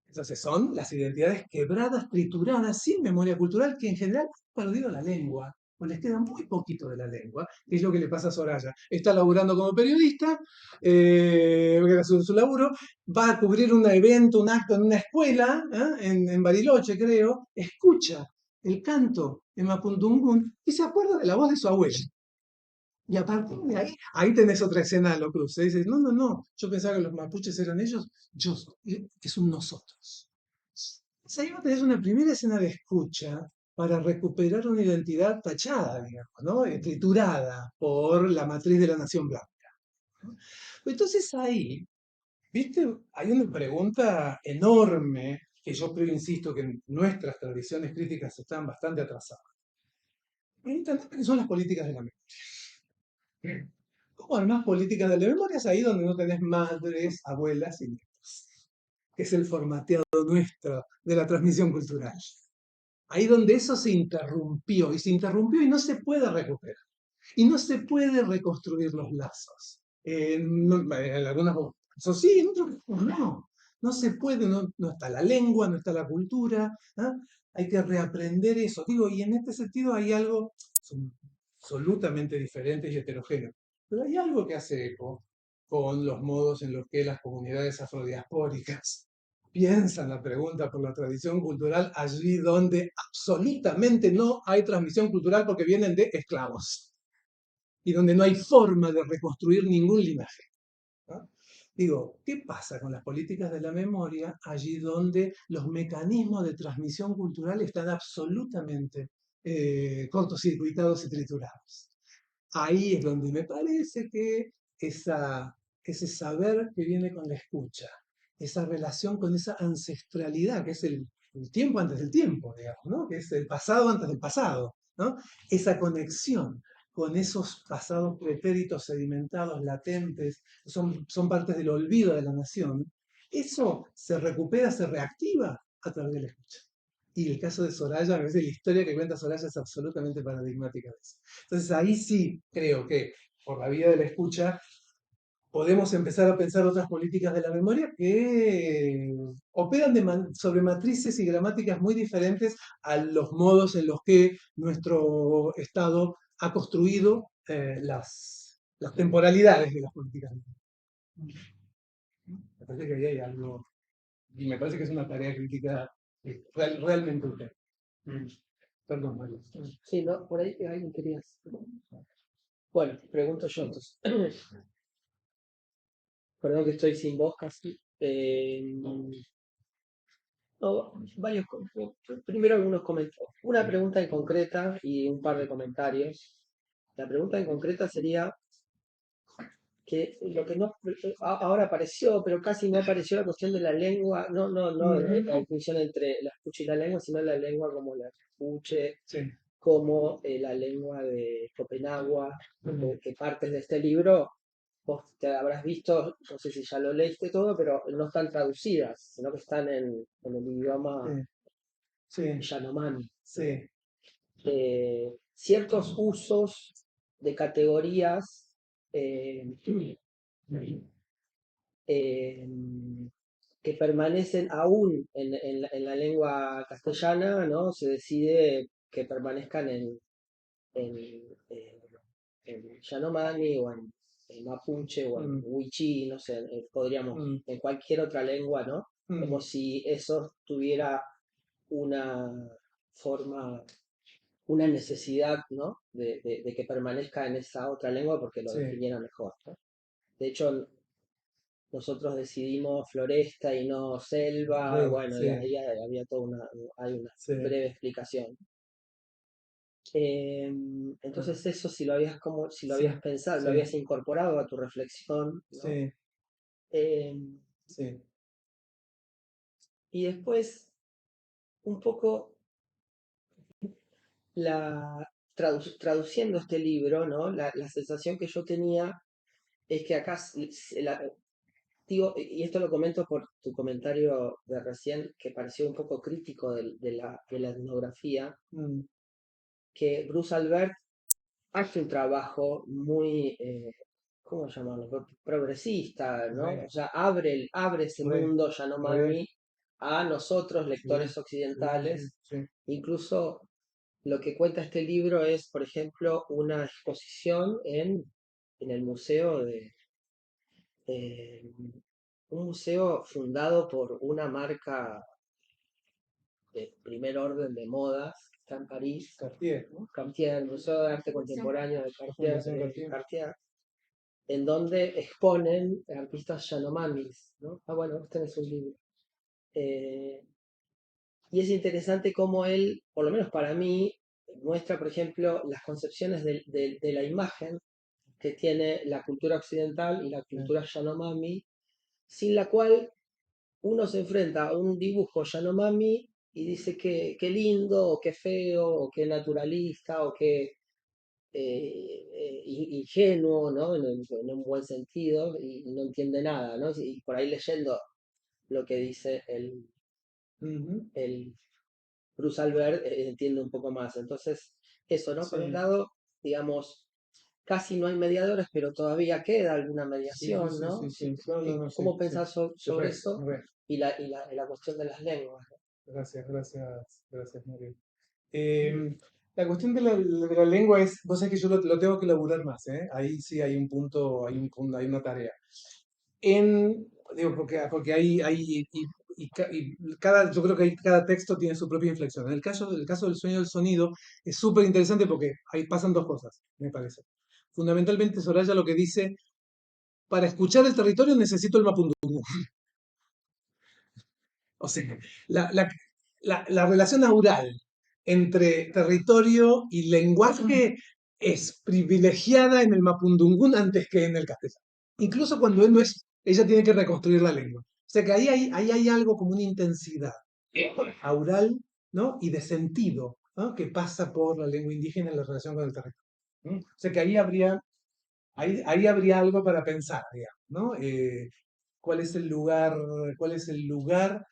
Entonces son las identidades quebradas, trituradas, sin memoria cultural, que en general han perdido la lengua, o les queda muy poquito de la lengua, que es lo que le pasa a Soraya. Está laburando como periodista, era su laburo, va a cubrir un evento, un acto en una escuela, en Bariloche creo, escucha el canto en Mapuntungun y se acuerda de la voz de su abuela. Y a partir de ahí, ahí tenés otra escena de lo cruce. Dices, no, no, no, yo pensaba que los mapuches eran ellos, yo soy, es un nosotros. Entonces ahí vos tenés una primera escena de escucha para recuperar una identidad tachada, digamos, ¿no? Triturada por la matriz de la nación blanca, ¿no? Entonces ahí, viste, hay una pregunta enorme que yo creo, insisto, que nuestras tradiciones críticas están bastante atrasadas. Entender qué son las políticas de la mente. ¿Cómo armás políticas de la memoria? Es ahí donde no tenés madres, abuelas y nietos, que es el formateado nuestro de la transmisión cultural. Ahí donde eso se interrumpió y no se puede recuperar. Y no se puede reconstruir los lazos. En algunas casos sí, en otros casos no. No se puede, no, no está la lengua, no está la cultura. ¿Ah? Hay que reaprender eso. Digo, y en este sentido hay algo absolutamente diferente y heterogéneo. Pero hay algo que hace eco con los modos en los que las comunidades afrodiaspóricas piensan la pregunta por la tradición cultural allí donde absolutamente no hay transmisión cultural porque vienen de esclavos y donde no hay forma de reconstruir ningún linaje, ¿no? Digo, ¿qué pasa con las políticas de la memoria allí donde los mecanismos de transmisión cultural están absolutamente cortocircuitados y triturados? Ahí es donde me parece que ese saber que viene con la escucha, esa relación con esa ancestralidad, que es el tiempo antes del tiempo, digamos, ¿no? Que es el pasado antes del pasado, ¿no? Esa conexión con esos pasados pretéritos sedimentados, latentes, son partes del olvido de la nación, eso se recupera, se reactiva a través de la escucha. Y el caso de Soraya, a veces la historia que cuenta Soraya es absolutamente paradigmática de eso. Entonces ahí sí creo que por la vía de la escucha podemos empezar a pensar otras políticas de la memoria que operan sobre matrices y gramáticas muy diferentes a los modos en los que nuestro Estado ha construido las temporalidades de las políticas de la memoria. Me parece que ahí hay algo, y me parece que es una tarea crítica realmente útil. Perdón, Mario. Sí, no, por ahí alguien querías. Bueno, pregunto yo entonces. Perdón que estoy sin voz casi. No, primero algunos comentarios. Una pregunta en concreta y un par de comentarios. La pregunta en concreta sería que lo que no ahora apareció, pero casi no apareció la cuestión de la lengua, no la distinción entre la escucha y la lengua, sino la lengua como la escuche, Sí. como la lengua de Copenhague, que partes de este libro vos te habrás visto, no sé si ya lo leíste todo, pero no están traducidas, sino que están en el idioma Sí. Yanomami. Sí. Ciertos usos de categorías que permanecen aún en la lengua castellana, ¿no? Se decide que permanezcan en Yanomami o en Mapuche o en Wichí, no sé, podríamos, en cualquier otra lengua, ¿no? Como si eso tuviera una forma, una necesidad, ¿no? De que permanezca en esa otra lengua porque lo Sí. definiera mejor, ¿no? De hecho, nosotros decidimos floresta y no selva, Sí, bueno, sí. y ahí había toda hay una Sí. breve explicación. Entonces eso si lo habías Sí, pensado, sí. lo habías incorporado a tu reflexión, ¿no? Sí, Em, sí. y después un poco traduciendo este libro, ¿no? La sensación que yo tenía es que acá digo, y esto lo comento por tu comentario de recién, que pareció un poco crítico de la etnografía, que Bruce Albert hace un trabajo muy ¿cómo llamarlo? Progresista, ¿no? Re, O sea, abre ese re, mundo re, Yanomami a nosotros, sí, lectores sí, occidentales. sí. Incluso lo que cuenta este libro es, por ejemplo, una exposición en el museo eh, un museo fundado por una marca de primer orden de modas, que está en París, Cartier, ¿no? Cartier, el Museo de Arte Contemporáneo de Cartier, Fundación Cartier. Cartier, en donde exponen artistas Yanomamis, ¿no? Ah, bueno, este es un libro. Eh, y es interesante cómo él, por lo menos para mí, muestra, por ejemplo, las concepciones de la imagen que tiene la cultura occidental y la cultura Yanomami, sin la cual uno se enfrenta a un dibujo Yanomami y dice que qué lindo, o qué feo, o qué naturalista, o qué ingenuo, ¿no? En un buen sentido, y no entiende nada, ¿no? Y por ahí leyendo lo que dice Ujú, el Bruce Albert, entiende un poco más. Entonces, eso, ¿no? Por un sí, lado, digamos, casi no hay mediadores, pero todavía queda alguna sí, sí, mediación, sí, ¿no? sí, Sí, sí. No, no, no, sí, ¿cómo sí. pensar sobre Re, eso re. y la cuestión de las lenguas? Gracias, gracias, gracias, Mario. La cuestión de la lengua es, vos sabés que yo lo tengo que elaborar más, ¿eh? Ahí sí hay un punto, hay una tarea. Digo, porque yo creo que cada texto tiene su propia inflexión. En el caso del sueño del sonido es súper interesante porque ahí pasan dos cosas, me parece. Fundamentalmente, Soraya lo que dice, para escuchar el territorio necesito el mapundungun. O sea, la, la- la relación aural entre territorio y lenguaje es privilegiada en el mapundungún antes que en el castellano. Incluso cuando él no es, ella tiene que reconstruir la lengua. O sea que ahí hay algo como una intensidad aural, ¿no? Y de sentido, ¿no? Que pasa por la lengua indígena en la relación con el territorio. ¿No? O sea que ahí habría algo para pensar, digamos, ¿no? ¿Cuál es el lugar, cuál es el lugar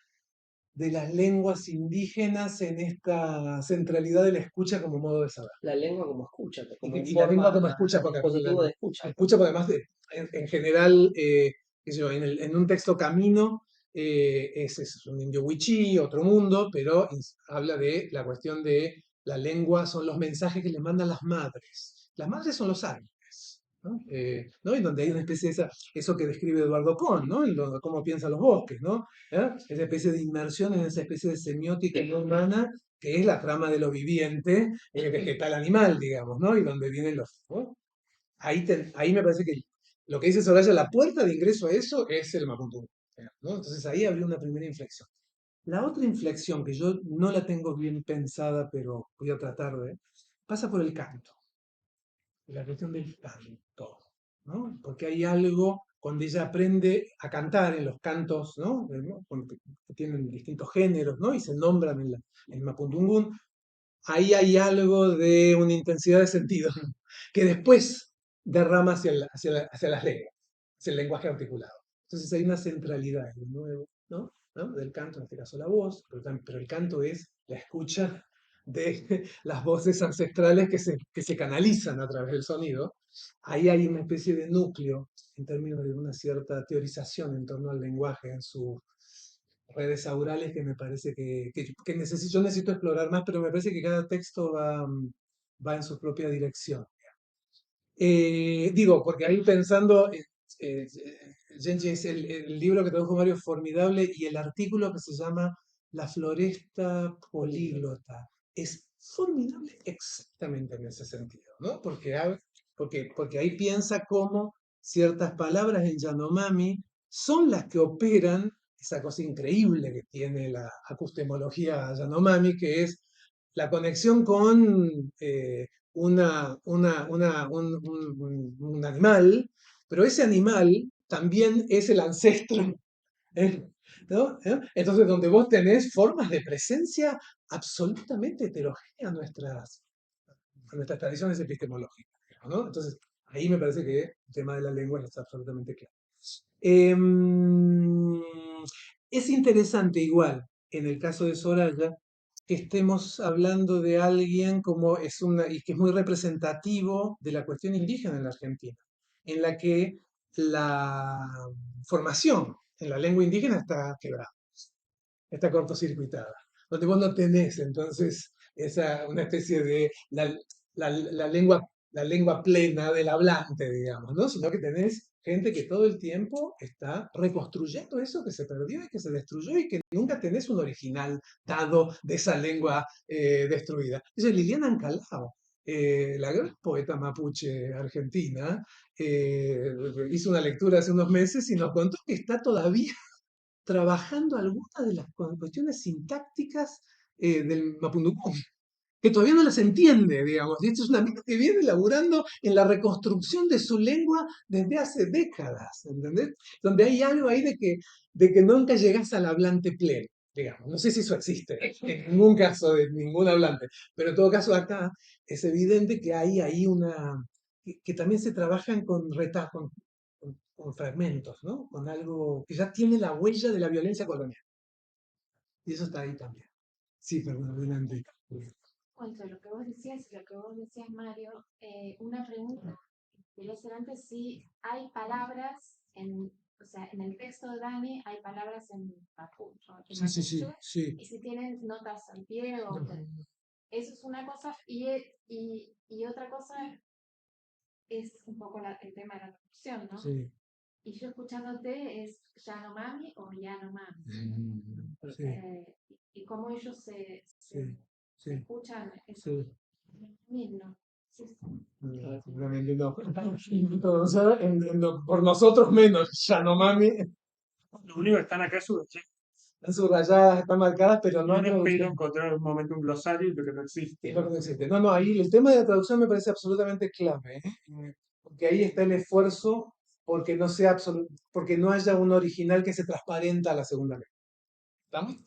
de las lenguas indígenas en esta centralidad de la escucha como modo de saber? La lengua como escucha, como Y la lengua forma, como escucha, porque dispositivo de escucha. escucha, porque además, en general, qué sé yo, en un texto camino, es un indio wichí, otro mundo, pero habla de la cuestión de la lengua, son los mensajes que le mandan las madres. Las madres son los árboles, ¿no? ¿No? Y donde hay una especie de eso que describe Eduardo Kohn, ¿no? Cómo piensan los bosques, ¿no? Esa especie de inmersión en esa especie de semiótica no humana que es la trama de lo viviente, vegetal animal, digamos, ¿no? Y donde vienen los, ¿no? Ahí me parece que lo que dice Soraya, la puerta de ingreso a eso es el Maputo, ¿no? Entonces ahí habría una primera inflexión. La otra inflexión, que yo no la tengo bien pensada, pero voy a tratar de, pasa por el canto, la cuestión del canto, ¿no? Porque hay algo cuando ella aprende a cantar en los cantos, ¿no? Que tienen distintos géneros, ¿no? Y se nombran en Mapudungun, ahí hay algo de una intensidad de sentido que después derrama hacia las lenguas, hacia el lenguaje articulado. Entonces hay una centralidad en lo nuevo, ¿no? ¿No? Del canto, en este caso la voz, pero el canto es la escucha de las voces ancestrales que se canalizan a través del sonido. Ahí hay una especie de núcleo en términos de una cierta teorización en torno al lenguaje en sus redes aurales que me parece yo necesito explorar más, pero me parece que cada texto va en su propia dirección. Digo, porque ahí pensando, eh, Genji, es el libro que tradujo Mario es formidable y el artículo que se llama La floresta políglota es formidable exactamente en ese sentido, ¿no? Porque ahí piensa cómo ciertas palabras en Yanomami son las que operan esa cosa increíble que tiene la acustemología Yanomami, que es la conexión con un animal, pero ese animal también es el ancestro, ¿eh? ¿No? Entonces, donde vos tenés formas de presencia absolutamente heterogéneas a nuestras tradiciones epistemológicas, ¿no? Entonces, ahí me parece que el tema de la lengua está absolutamente claro. Em, es interesante igual, en el caso de Soraya, que estemos hablando de alguien como y que es muy representativo de la cuestión indígena en la Argentina. en la que la formación en la lengua indígena está quebrada, está cortocircuitada, donde vos no tenés entonces una especie de la lengua plena del hablante, digamos, ¿no? Sino que tenés gente que todo el tiempo está reconstruyendo eso que se perdió y que se destruyó y que nunca tenés un original dado de esa lengua destruida. Ella es Liliana Ancalao, la gran poeta mapuche argentina, hizo una lectura hace unos meses y nos contó que está todavía trabajando algunas de las cuestiones sintácticas del Mapudungun, que todavía no las entiende, digamos. Y esto es una mina que viene laburando en la reconstrucción de su lengua desde hace décadas, ¿entendés? Donde hay algo ahí de que nunca llegás al hablante pleno, digamos. No sé si eso existe en ningún caso de ningún hablante, pero en todo caso acá es evidente que hay ahí que también se trabajan con retazos, con fragmentos, ¿no? Con algo que ya tiene la huella de la violencia colonial. Y eso está ahí también. Sí, perdón, adelante. Entre lo que vos decías y lo que vos decías, Mario, una pregunta quería hacer antes, si hay palabras o sea, en el texto de Dani hay palabras en mapuche, Sí. y si tienen notas al pie eso es una cosa, y otra cosa es un poco el tema de la traducción, ¿no? Sí. Y yo escuchándote es Yanomami o Yanomami. Sí. Y cómo ellos se Sí. escuchan eso. Sí. Mismo. Sí. Seguramente no. O sea, por nosotros menos, Yanomami. Lo único que están acá es Están subrayadas, están marcadas, pero no hay yo espero traducción. encontrar un momento un glosario pero que no existe. Es lo que no existe. No, ahí el tema de la traducción me parece absolutamente clave, porque ahí está el esfuerzo porque no sea porque no haya un original que se transparenta a la segunda lengua.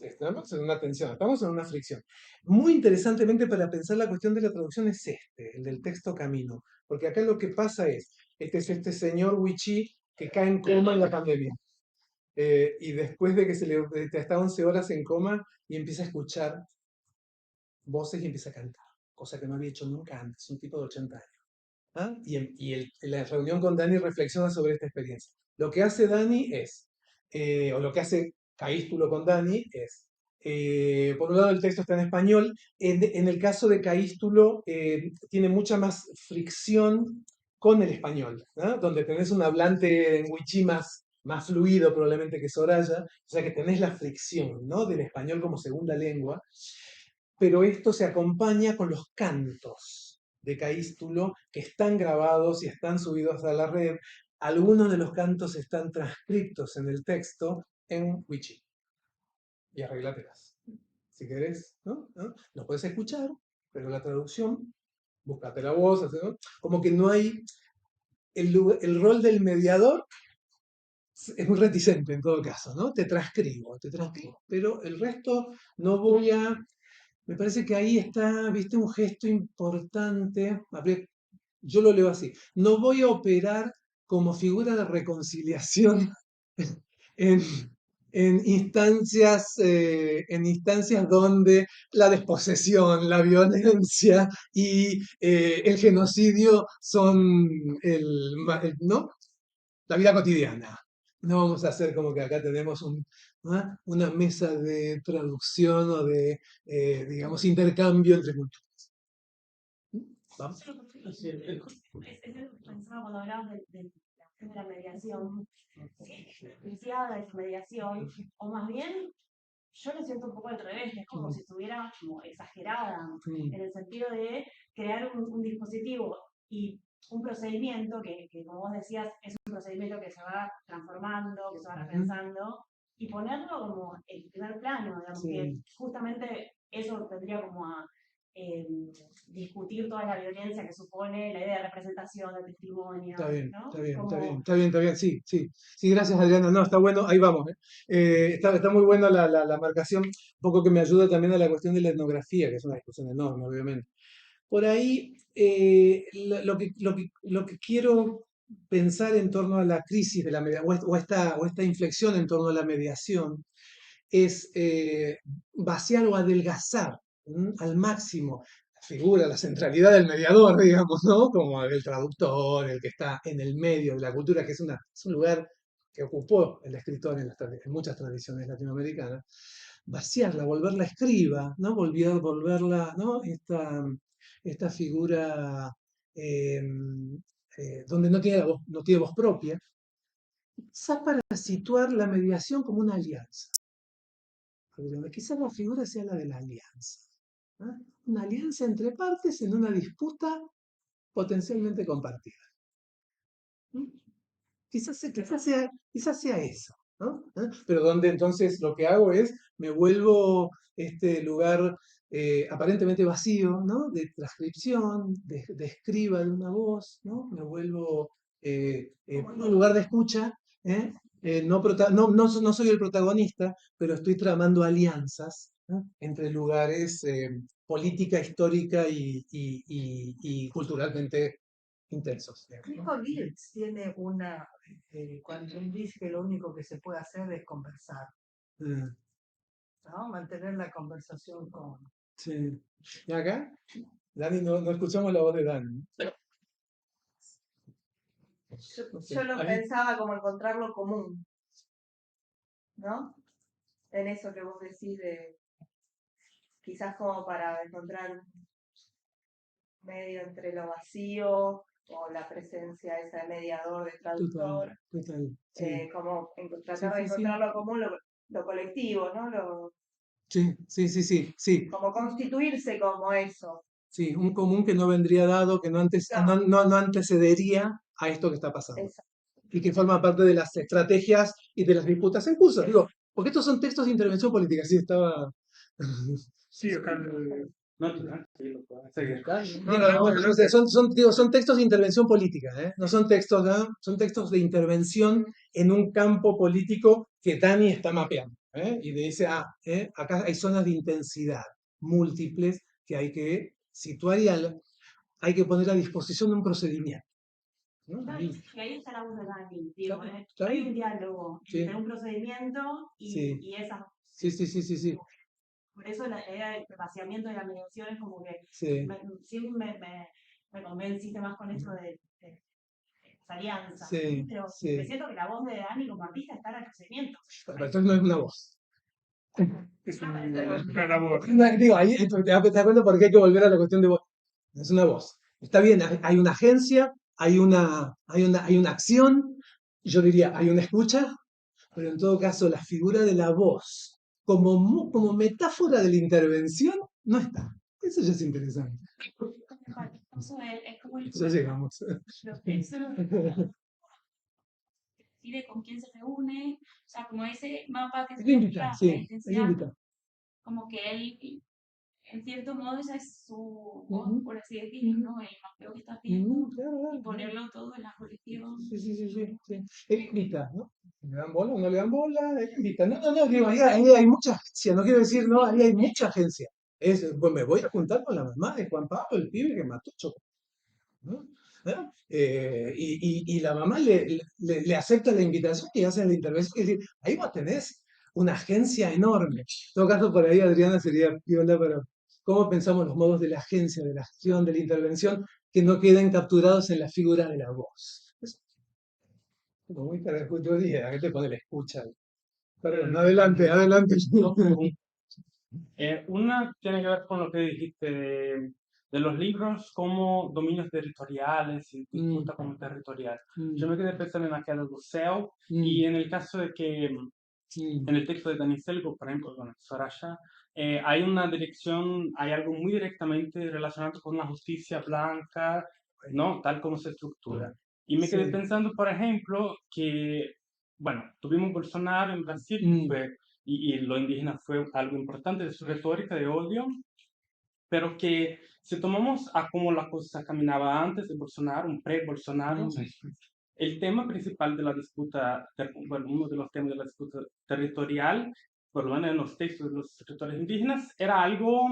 Estamos en una tensión, estamos en una fricción. Muy interesantemente para pensar la cuestión de la traducción es el del texto Camino, porque acá lo que pasa es este señor Wichi que cae en coma en la pandemia. Y después de que está 11 horas en coma y empieza a escuchar voces y empieza a cantar, cosa que no había hecho nunca antes, un tipo de 80 años. ¿Ah? En la reunión con Dani reflexiona sobre esta experiencia. Lo que hace Dani o lo que hace Caístulo con Dani es, por un lado el texto está en español, en el caso de Caístulo tiene mucha más fricción con el español, ¿no? Donde tenés un hablante en wichí más fluido probablemente que Soraya, o sea que tenés la fricción, ¿no? Del español como segunda lengua, pero esto se acompaña con los cantos de Caístulo que están grabados y están subidos a la red. Algunos de los cantos están transcriptos en el texto en wichí. Y arreglatelas. Si querés, ¿no? Lo puedes escuchar, pero la traducción, búscate la voz, ¿no? Como que no hay el rol del mediador es muy reticente en todo caso, ¿no? Te transcribo, pero el resto no voy a... Me parece que ahí está, viste, un gesto importante. Yo lo leo así. No voy a operar como figura de reconciliación en, en instancias donde la desposesión, la violencia y el genocidio son ¿no? La vida cotidiana. No vamos a hacer como que acá tenemos una mesa de traducción o de, digamos, intercambio entre culturas. ¿Vamos? Es lo que pensaba cuando hablabas de la mediación. Si es despreciada esa mediación, o más bien, yo lo siento un poco al revés, es como si estuviera como exagerada, en el sentido de crear un dispositivo y un procedimiento que, como vos decías, es un procedimiento que se va transformando, que se va repensando, y ponerlo como en primer plano, digamos, que justamente eso tendría como a discutir toda la violencia que supone la idea de representación, de testimonio. Está bien, ¿no? está bien, Como... está bien, sí. Sí, gracias Adriana, no, está bueno, ahí vamos. Está muy buena la marcación, un poco que me ayuda también a la cuestión de la etnografía, que es una discusión enorme, obviamente. Por ahí, lo que quiero pensar en torno a la crisis de la mediación, o esta inflexión en torno a la mediación, es vaciar o adelgazar al máximo figura, la centralidad del mediador, digamos, ¿no? Como el traductor, el que está en el medio de la cultura, que es un lugar que ocupó el escritor en muchas tradiciones latinoamericanas, vaciarla, volverla escriba, ¿no? Volverla, ¿no? Esta figura eh, donde no tiene voz propia, quizás para situar la mediación como una alianza. Quizás la figura sea la de la alianza. ¿Eh? Una alianza entre partes en una disputa potencialmente compartida. ¿Mm? Quizás sea eso, ¿no? ¿Eh? Pero donde entonces lo que hago es, me vuelvo este lugar aparentemente vacío, ¿no? De transcripción, de escriba de una voz, ¿no? Me vuelvo un lugar de escucha, ¿eh? No soy el protagonista, pero estoy tramando alianzas, ¿no? Entre lugares política, histórica y culturalmente intensos. Nico Giltz tiene cuando él dice que lo único que se puede hacer es conversar, Mm, ¿no? Mantener la conversación con... sí. ¿Y acá? Dani, no escuchamos la voz de Dani. Yo lo Ahí. pensaba como encontrar lo común, ¿no? En eso que vos decís de quizás como para encontrar un medio entre lo vacío o la presencia esa de mediador, de traductor, Total. Sí. como Sí, tratar de sí, sí. encontrar lo común, lo colectivo, ¿no? Sí. Como constituirse como eso. Sí, un común que no vendría dado, que no antecedería a esto que está pasando. Exacto. Y que forma parte de las estrategias y de las disputas en curso. Digo, porque estos son textos de intervención política. Sí, estaba. Sí, Oscar, no, tranquilo, puedes seguir. Son textos de intervención política, ¿eh? No son textos, ¿no? Son textos de intervención en un campo político que Dani está mapeando, ¿eh? Y dice, acá hay zonas de intensidad múltiples que hay que situar y hay que poner a disposición de un procedimiento, ¿no? No, y ahí está la voz de Dani, digo, ¿Está hay bien? un diálogo Sí, entre un procedimiento sí, y esa. sí. Por eso la idea del vaciamiento de la mediación es como que Sí, siempre me convenciste más con esto de esa alianza. sí, Pero me sí. siento que la voz de Dani como artista está en el procedimiento. Pero entonces no es una voz. Es una labor. Digo, ahí te das cuenta por qué hay que volver a la cuestión de voz. Es una voz. Está bien, hay una agencia, hay una acción, y yo diría, hay una escucha, pero en todo caso la figura de la voz como metáfora de la intervención no está. Eso ya es interesante. Eso es como el Ya llegamos. los textos, decide con quién se reúne, o sea, como ese mapa que se El invita, muestra la sí, el intensidad, invita. como que él, en cierto modo, esa es su voz, Ujú, por así decirlo, ¿no? El mapeo que está haciendo y claro. ponerlo todo en la colección. Sí. Él invita, ¿no? ¿Le dan bola o no le dan bola? Él invita. No, digo, ahí hay mucha agencia, no quiero decir, no, ahí hay mucha agencia. Pues me voy a juntar con la mamá de Juan Pablo, el pibe que mató Choco, ¿no? ¿Eh? Y la mamá le acepta la invitación y hace la intervención. Es decir, ahí vos tenés una agencia enorme. En todo caso, por ahí Adriana sería piola para cómo pensamos los modos de la agencia, de la acción, de la intervención, que no queden capturados en la figura de la voz. Es como muy para escuchar, ¿qué te pone la escucha? Perdón, adelante. Una tiene que ver con lo que dijiste de los libros como dominios territoriales y disputa como territorial. Yo me quedé pensando en aquel museo y en el caso de que en el texto de Dani Selgo, por ejemplo, con Soraya, hay una dirección, hay algo muy directamente relacionado con la justicia blanca, ¿no? Tal como se estructura. Y me quedé Sí. pensando, por ejemplo, que, bueno, tuvimos Bolsonaro en Brasil, que fue y lo indígena fue algo importante de su retórica de odio, pero que si tomamos a cómo la cosa caminaba antes de Bolsonaro, un pre-Bolsonaro, el tema principal de la disputa, bueno, uno de los temas de la disputa territorial, por lo menos en los textos de los territorios indígenas, era algo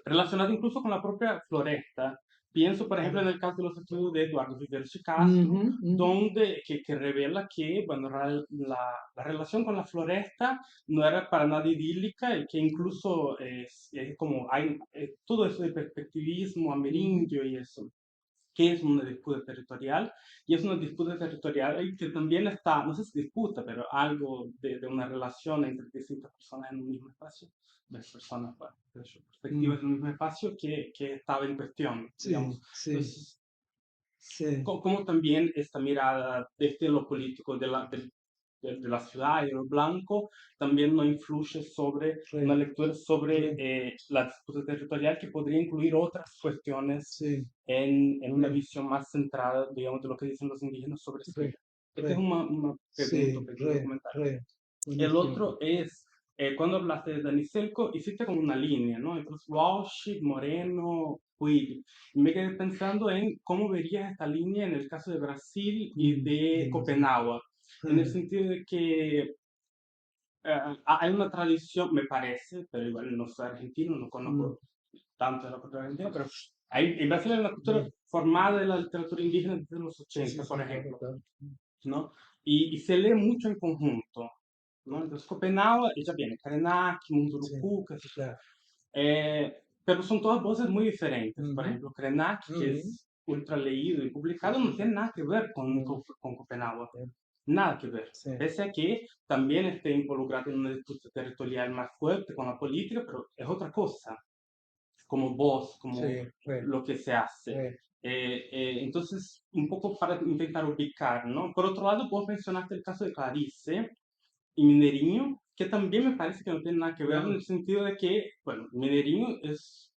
relacionado incluso con la propia floresta, Pienso, por ejemplo, en el caso de los estudios de Eduardo Viveros y Castro, donde, que revela que, bueno, la relación con la floresta no era para nada idílica y que incluso es como hay todo eso de perspectivismo amerindio y eso, que es una disputa territorial, y es una disputa territorial y que también está, no sé si disputa, pero algo de una relación entre distintas personas en un mismo espacio, de personas, bueno, de sus perspectivas en un mismo espacio, que estaba en cuestión, Sí, digamos. sí, Entonces, sí. como también esta mirada desde lo político de la ciudad y de lo blanco también no influye sobre una Re, lectura sobre re, la disputa territorial que podría incluir otras cuestiones sí, en una re, visión más centrada, digamos, de lo que dicen los indígenas sobre sí. re, Esta es re, una pregunta, sí, un pequeño re, comentario. re. El Buenísimo. otro es, cuando hablaste de Daniselko, hiciste como una línea, ¿no? Entonces, Walsh, Moreno, Puig. Y me quedé pensando en cómo verías esta línea en el caso de Brasil y de Copenhague, en el sentido de que hay una tradición, me parece, pero igual no soy argentino, no conozco tanto de la cultura argentina, pero en Brasil hay una cultura formada de la literatura indígena desde los Sí, sí, 80, por sí, claro, ejemplo, claro. ¿no? Y se lee mucho en conjunto, ¿no? Entonces, Copenhague, ella viene, Krenak, Sí, Munduruku, qué sé yo. claro. Pero son todas voces muy diferentes. Por Ujú, ejemplo, Krenak, que ujú, es ultra leído y publicado, no tiene nada que ver con Copenhague. Nada que ver. sí, Pese a que también esté involucrado en una disputa territorial más fuerte con la política, pero es otra cosa, como voz, como sí, re, lo que se hace. re. Entonces, un poco para intentar ubicar, ¿no? Por otro lado, vos mencionaste el caso de Clarice y Mineirinho, que también me parece que no tiene nada que ver en No, el sentido de que, bueno, Mineirinho es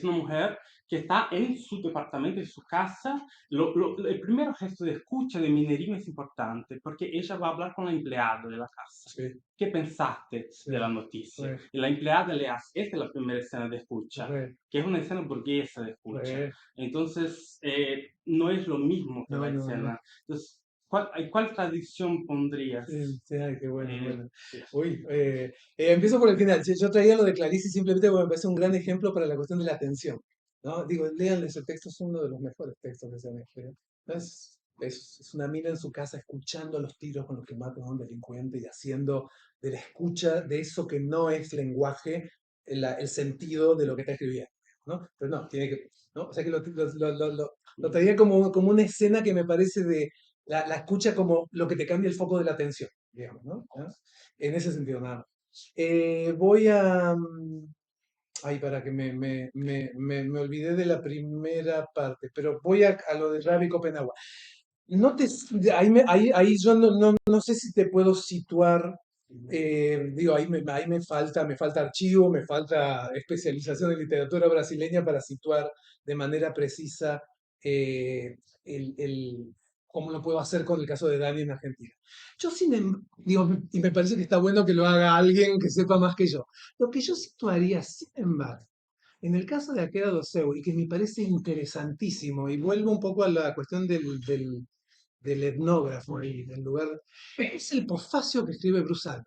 una mujer que está en su departamento, en su casa. El primer gesto de escucha de Mineirinho es importante porque ella va a hablar con la empleada de la casa. sí, ¿Qué pensaste sí, de la noticia? re, Y la empleada le hace, esta es la primera escena de escucha, re, que es una escena burguesa de escucha. re. Entonces, no es lo mismo que No, la no, no. escena. Entonces, ¿cuál tradición pondrías? Sí, sí, ay, qué bueno, bueno. Sí. Uy, empiezo por el final. Yo traía lo de Clarice simplemente porque me parece un gran ejemplo para la cuestión de la atención, ¿no? Digo, léanle ese texto, es uno de los mejores textos que se han escrito. Es una mina en su casa escuchando los tiros con los que matan a un delincuente y haciendo de la escucha de eso que no es lenguaje el sentido de lo que está escribiendo, ¿no? Pero no, tiene que, ¿no? O sea que lo traía como una escena que me parece de la escucha como lo que te cambia el foco de la atención, digamos, ¿no? ¿no? En ese sentido, nada más. Voy a... Ay, para que me olvidé de la primera parte, pero voy a lo de Ravi Copenhague. No te, ahí yo no sé si te puedo situar, digo, me falta archivo, me falta especialización en literatura brasileña para situar de manera precisa cómo lo puedo hacer con el caso de Dani en Argentina. Yo, digo, y me parece que está bueno que lo haga alguien que sepa más que yo. Lo que yo situaría, sin embargo, en el caso de Akira Doseu, y que me parece interesantísimo, y vuelvo un poco a la cuestión del etnógrafo y del lugar, es el posfacio que escribe Bruce Albert.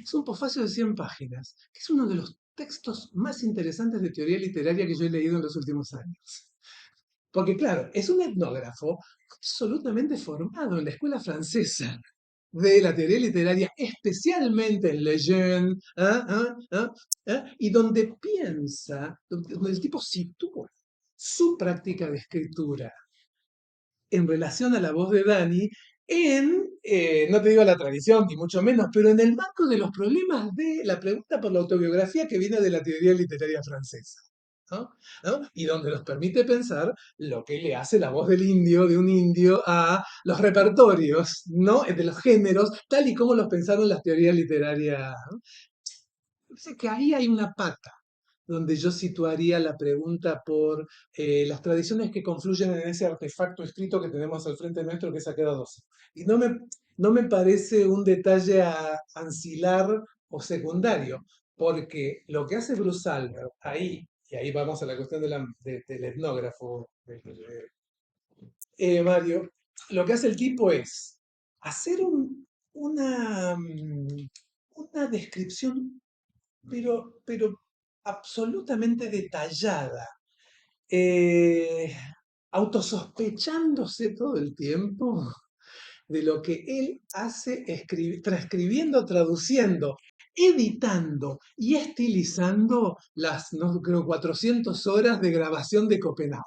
Es un posfacio de 100 páginas, que es uno de los textos más interesantes de teoría literaria que yo he leído en los últimos años. Porque claro, es un etnógrafo absolutamente formado en la escuela francesa de la teoría literaria, especialmente en Lejeune, y donde piensa, donde el tipo sitúa su práctica de escritura en relación a la voz de Dani no te digo la tradición, ni mucho menos, pero en el marco de los problemas de la pregunta por la autobiografía que viene de la teoría literaria francesa. ¿No? ¿No? Y donde nos permite pensar lo que le hace la voz del indio, de un indio, a los repertorios, ¿no? De los géneros, tal y como los pensaron las teorías literarias. ¿No? Parece que ahí hay una pata donde yo situaría la pregunta por las tradiciones que confluyen en ese artefacto escrito que tenemos al frente nuestro, que es Akeda 12. Y no me parece un detalle ancilar o secundario, porque lo que hace Bruce Albert ahí, y ahí vamos a la cuestión del etnógrafo, Mario, lo que hace el tipo es hacer una descripción pero absolutamente detallada eh, autosospechándose todo el tiempo de lo que él hace transcribiendo, traduciendo, editando y estilizando las, no creo, 400 horas de grabación de Copenhague.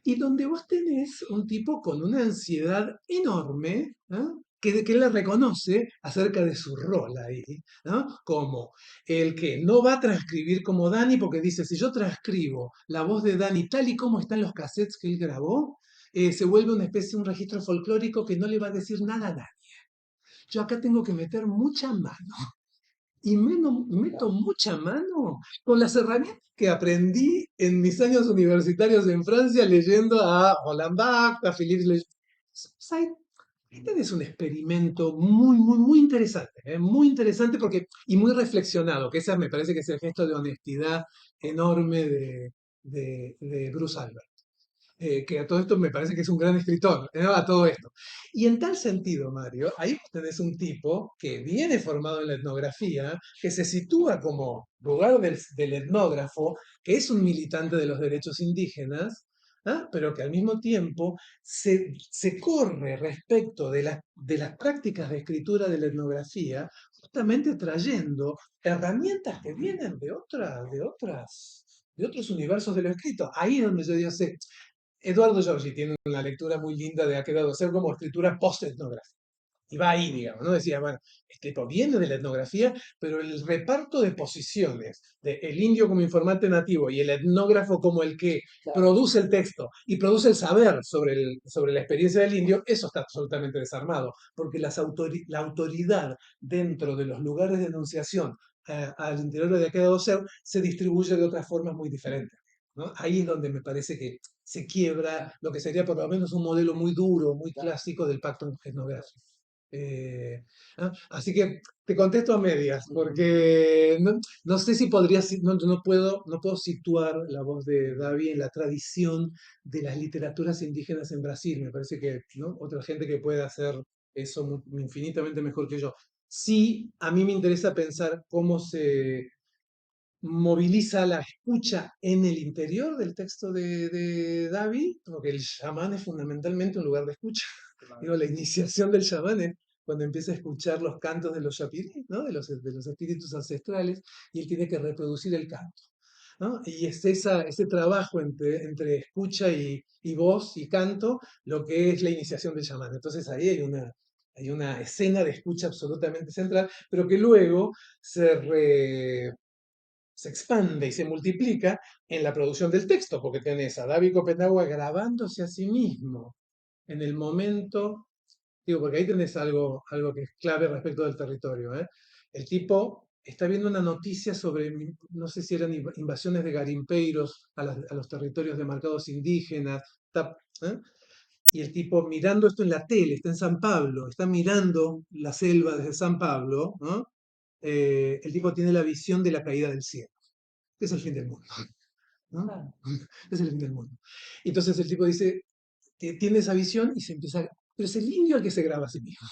Y donde vos tenés un tipo con una ansiedad enorme, ¿no? Que él le reconoce acerca de su rol ahí, ¿no? Como el que no va a transcribir como Dani, porque dice, si yo transcribo la voz de Dani tal y como están los cassettes que él grabó, se vuelve una especie de un registro folclórico que no le va a decir nada a nadie. Yo acá tengo que meter mucha mano. Y meto mucha mano con las herramientas que aprendí en mis años universitarios en Francia leyendo a Roland Barthes, a Philippe Ahí tenés un experimento muy interesante, muy interesante porque, y muy reflexionado, que esa me parece que es el gesto de honestidad enorme de Bruce Albert. Que a todo esto me parece que es un gran escritor, a todo esto. Y en tal sentido, Mario, ahí tenés un tipo que viene formado en la etnografía, que se sitúa como lugar del etnógrafo, que es un militante de los derechos indígenas, pero que al mismo tiempo se corre respecto de las prácticas de escritura de la etnografía, justamente trayendo herramientas que vienen de otros universos de lo escrito. Ahí es donde yo digo, Eduardo Giorgi tiene una lectura muy linda de Ha quedado ser como escritura post-etnográfica. Y va ahí, digamos, ¿no? Decía, bueno, este tipo viene de la etnografía, pero el reparto de posiciones de el indio como informante nativo y el etnógrafo como el que produce el texto y produce el saber sobre la experiencia del indio, eso está absolutamente desarmado, porque la autoridad dentro de los lugares de enunciación al interior de Ha quedado ser se distribuye de otras formas muy diferentes, ¿no? Ahí es donde me parece que se quiebra lo que sería por lo menos un modelo muy duro, muy clásico del pacto etnográfico. Así que te contesto a medias, porque no sé si podría, no puedo situar la voz de Davi en la tradición de las literaturas indígenas en Brasil. Me parece que, ¿no?, otra gente que puede hacer eso infinitamente mejor que yo. Sí, a mí me interesa pensar cómo se moviliza la escucha en el interior del texto de Davi, porque el chamán es fundamentalmente un lugar de escucha. Digo, la iniciación del chamán es cuando empieza a escuchar los cantos de los yapirí, ¿no?, de los espíritus ancestrales, y él tiene que reproducir el canto, ¿no? Y es ese trabajo entre escucha y voz y canto lo que es la iniciación del chamán. Entonces ahí hay una escena de escucha absolutamente central, pero que luego se expande y se multiplica en la producción del texto, porque tenés a David Copenhague grabándose a sí mismo en el momento, digo, porque ahí tenés algo que es clave respecto del territorio, ¿eh? El tipo está viendo una noticia sobre, no sé si eran invasiones de garimpeiros a los territorios demarcados indígenas, ¿eh? Y el tipo mirando esto en la tele, está en San Pablo, está mirando la selva desde San Pablo, ¿no? El tipo tiene la visión de la caída del cielo, que es el fin del mundo, ¿no? Es el fin del mundo. Entonces el tipo dice, tiene esa visión y se empieza, pero es el indio el que se graba a sí mismo.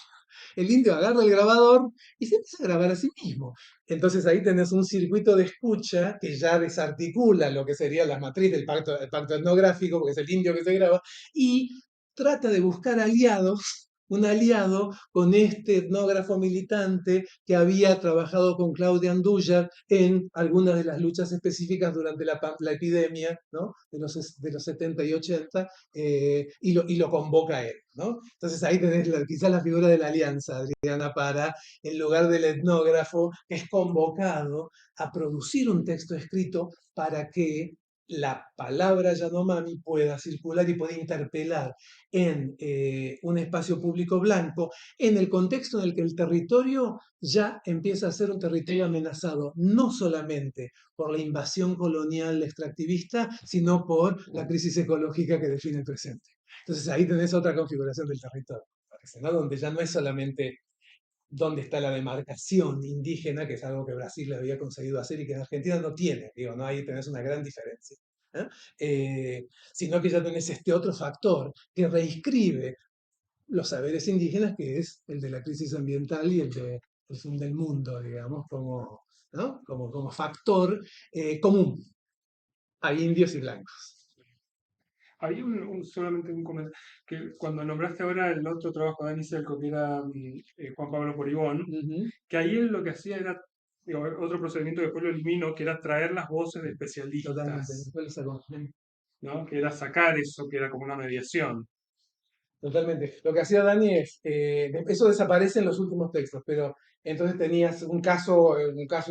El indio agarra el grabador y se empieza a grabar a sí mismo. Entonces ahí tenés un circuito de escucha que ya desarticula lo que sería la matriz del pacto etnográfico, porque es el indio que se graba, y trata de buscar aliados, un aliado con este etnógrafo militante que había trabajado con Claudia Andújar en algunas de las luchas específicas durante la epidemia, ¿no?, de los 70 y 80, y lo convoca a él, ¿no? Entonces ahí tenés quizás la figura de la alianza, Adriana, para, en lugar del etnógrafo, que es convocado a producir un texto escrito para que la palabra Yanomami pueda circular y pueda interpelar en un espacio público blanco, en el contexto en el que el territorio ya empieza a ser un territorio amenazado, no solamente por la invasión colonial extractivista, sino por la crisis ecológica que define el presente. Entonces ahí tenés otra configuración del territorio, ¿no?, donde ya no es solamente dónde está la demarcación indígena, que es algo que Brasil le había conseguido hacer y que en Argentina no tiene, digo, ¿no? Ahí tenés una gran diferencia, ¿eh? Sino que ya tenés este otro factor que reescribe los saberes indígenas, que es el de la crisis ambiental y el de el fin del mundo, digamos, como, ¿no?, como factor común. a indios y blancos. Hay solamente un comentario, que cuando nombraste ahora el otro trabajo de Dani Selko, que era Juan Pablo Poribón, Ujú, que ahí él lo que hacía era, digo, otro procedimiento que después lo eliminó, que era traer las voces de totalmente. especialistas, Después lo sacó. ¿no? Que era sacar eso, que era como una mediación. Totalmente. Lo que hacía Dani es, eso desaparece en los últimos textos, pero entonces tenías un caso,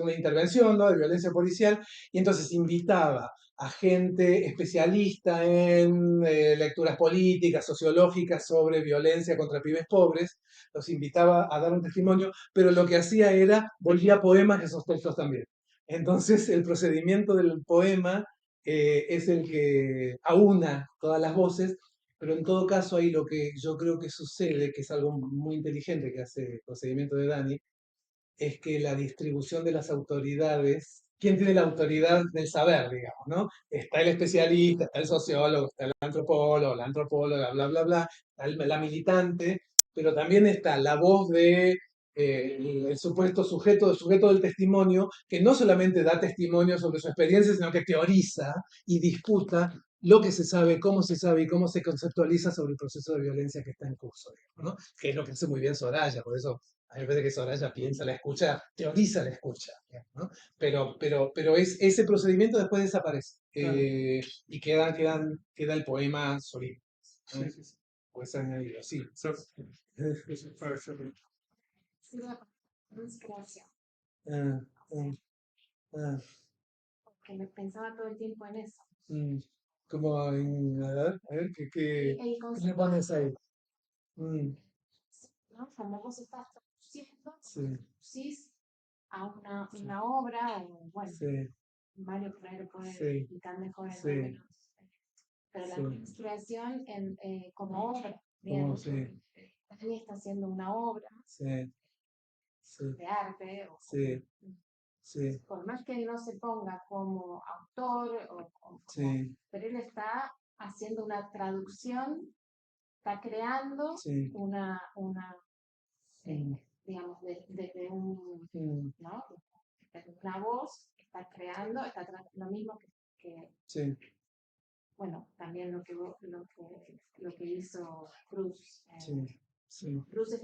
una intervención, ¿no?, de violencia policial, y entonces invitaba a gente especialista en lecturas políticas, sociológicas sobre violencia contra pibes pobres, los invitaba a dar un testimonio, pero lo que hacía era, volvía poemas de esos textos también. Entonces el procedimiento del poema es el que aúna todas las voces, pero en todo caso ahí lo que yo creo que sucede, que es algo muy inteligente que hace el procedimiento de Dani, es que la distribución de las autoridades, ¿quién tiene la autoridad del saber, digamos, ¿no? Está el especialista, está el sociólogo, está el antropólogo, la antropóloga, bla, bla, bla, está la militante, pero también está la voz de el sujeto del testimonio, que no solamente da testimonio sobre su experiencia, sino que teoriza y disputa lo que se sabe y cómo se conceptualiza sobre el proceso de violencia que está en curso, digamos, ¿no? Que es lo que hace muy bien Soraya, por eso a mí me parece que Soraya piensa la escucha, teoriza la escucha, ¿no? Pero ese procedimiento después desaparece Claro. y queda el poema solito. Sí, sí, sí. Pues añadido, sí. Eso puede ser. Sí, la inspiración. Ah, ah, ah, Porque me pensaba todo el tiempo en eso. como a ver, Y ¿qué el le concepto, pones ahí? Mm, ¿no? Como vos estás sí, traducís a una obra, o bueno, sí, Mario por ahí lo puede sí, explicar mejor en sí, términos. Pero la sí, inspiración como obra, como bien, sí, Dani está haciendo una obra sí, sí, de arte, sí, sí, por más que no se ponga como autor, sí, pero él está haciendo una traducción, está creando sí, mm, digamos, desde un, mm, ¿no? Desde una voz, está creando, lo mismo que, sí, bueno, también lo que hizo Cruz. sí, sí. Cruz o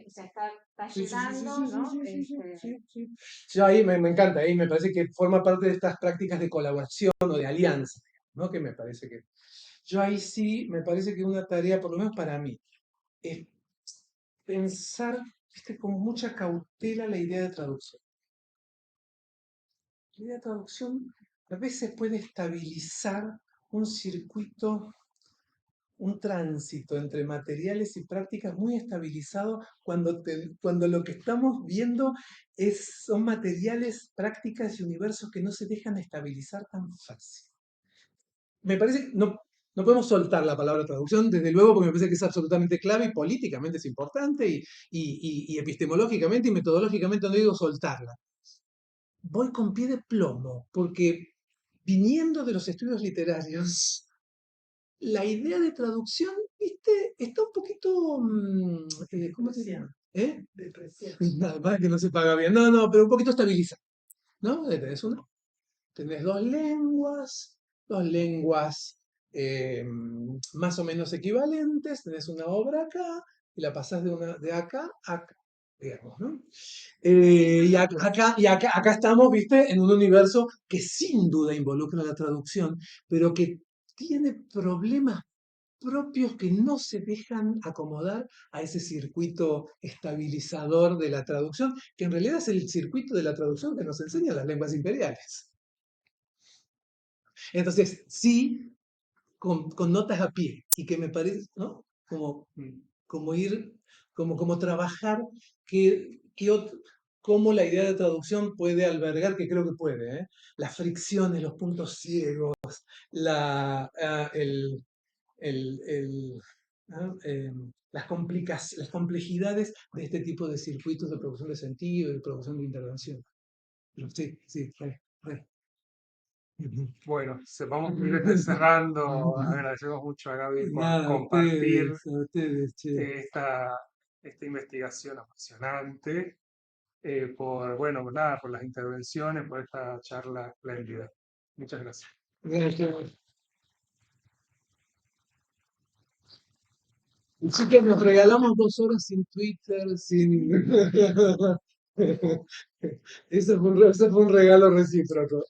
sea, está Sí, sí, sí, sí, llegando, sí, sí, ¿no? sí, sí, sí, sí. Yo ahí me encanta, ahí me parece que forma parte de estas prácticas de colaboración o de alianza, ¿no? Que me parece que... Yo ahí sí, me parece que una tarea, por lo menos para mí, es pensar, viste, con mucha cautela la idea de traducción. La idea de traducción a veces puede estabilizar un circuito, un tránsito entre materiales y prácticas muy estabilizado cuando lo que estamos viendo son materiales, prácticas y universos que no se dejan estabilizar tan fácil. Me parece que no podemos soltar la palabra traducción, desde luego, porque me parece que es absolutamente clave y políticamente es importante y epistemológicamente y metodológicamente no digo soltarla. Voy con pie de plomo, porque viniendo de los estudios literarios, la idea de traducción, viste, está un poquito, ¿cómo se llama? ¿Eh? Nada más que no se paga bien. No, no, pero un poquito estabilizada, ¿no? Tenés dos lenguas más o menos equivalentes, tenés una obra acá y la pasás de acá a acá, digamos, ¿no? Acá estamos, viste, en un universo que sin duda involucra la traducción, pero que tiene problemas propios que no se dejan acomodar a ese circuito estabilizador de la traducción, que en realidad es el circuito de la traducción que nos enseñan las lenguas imperiales. Entonces, sí, con notas a pie, y que me parece, ¿no? Como ir, como trabajar, cómo la idea de traducción puede albergar, que creo que puede, las fricciones, los puntos ciegos, el, ¿no? Las complejidades de este tipo de circuitos de producción de sentido y de producción de intervención. Pero sí, sí, re. Ujú. Bueno, vamos a ir cerrando. Agradecemos mucho a Gaby por Nada, compartir a ustedes, che. esta investigación apasionante, por, bueno, nada, por las intervenciones, por esta charla espléndida. Muchas gracias. Gracias. Así que nos regalamos 2 horas sin Twitter, sin... Eso fue un regalo recíproco.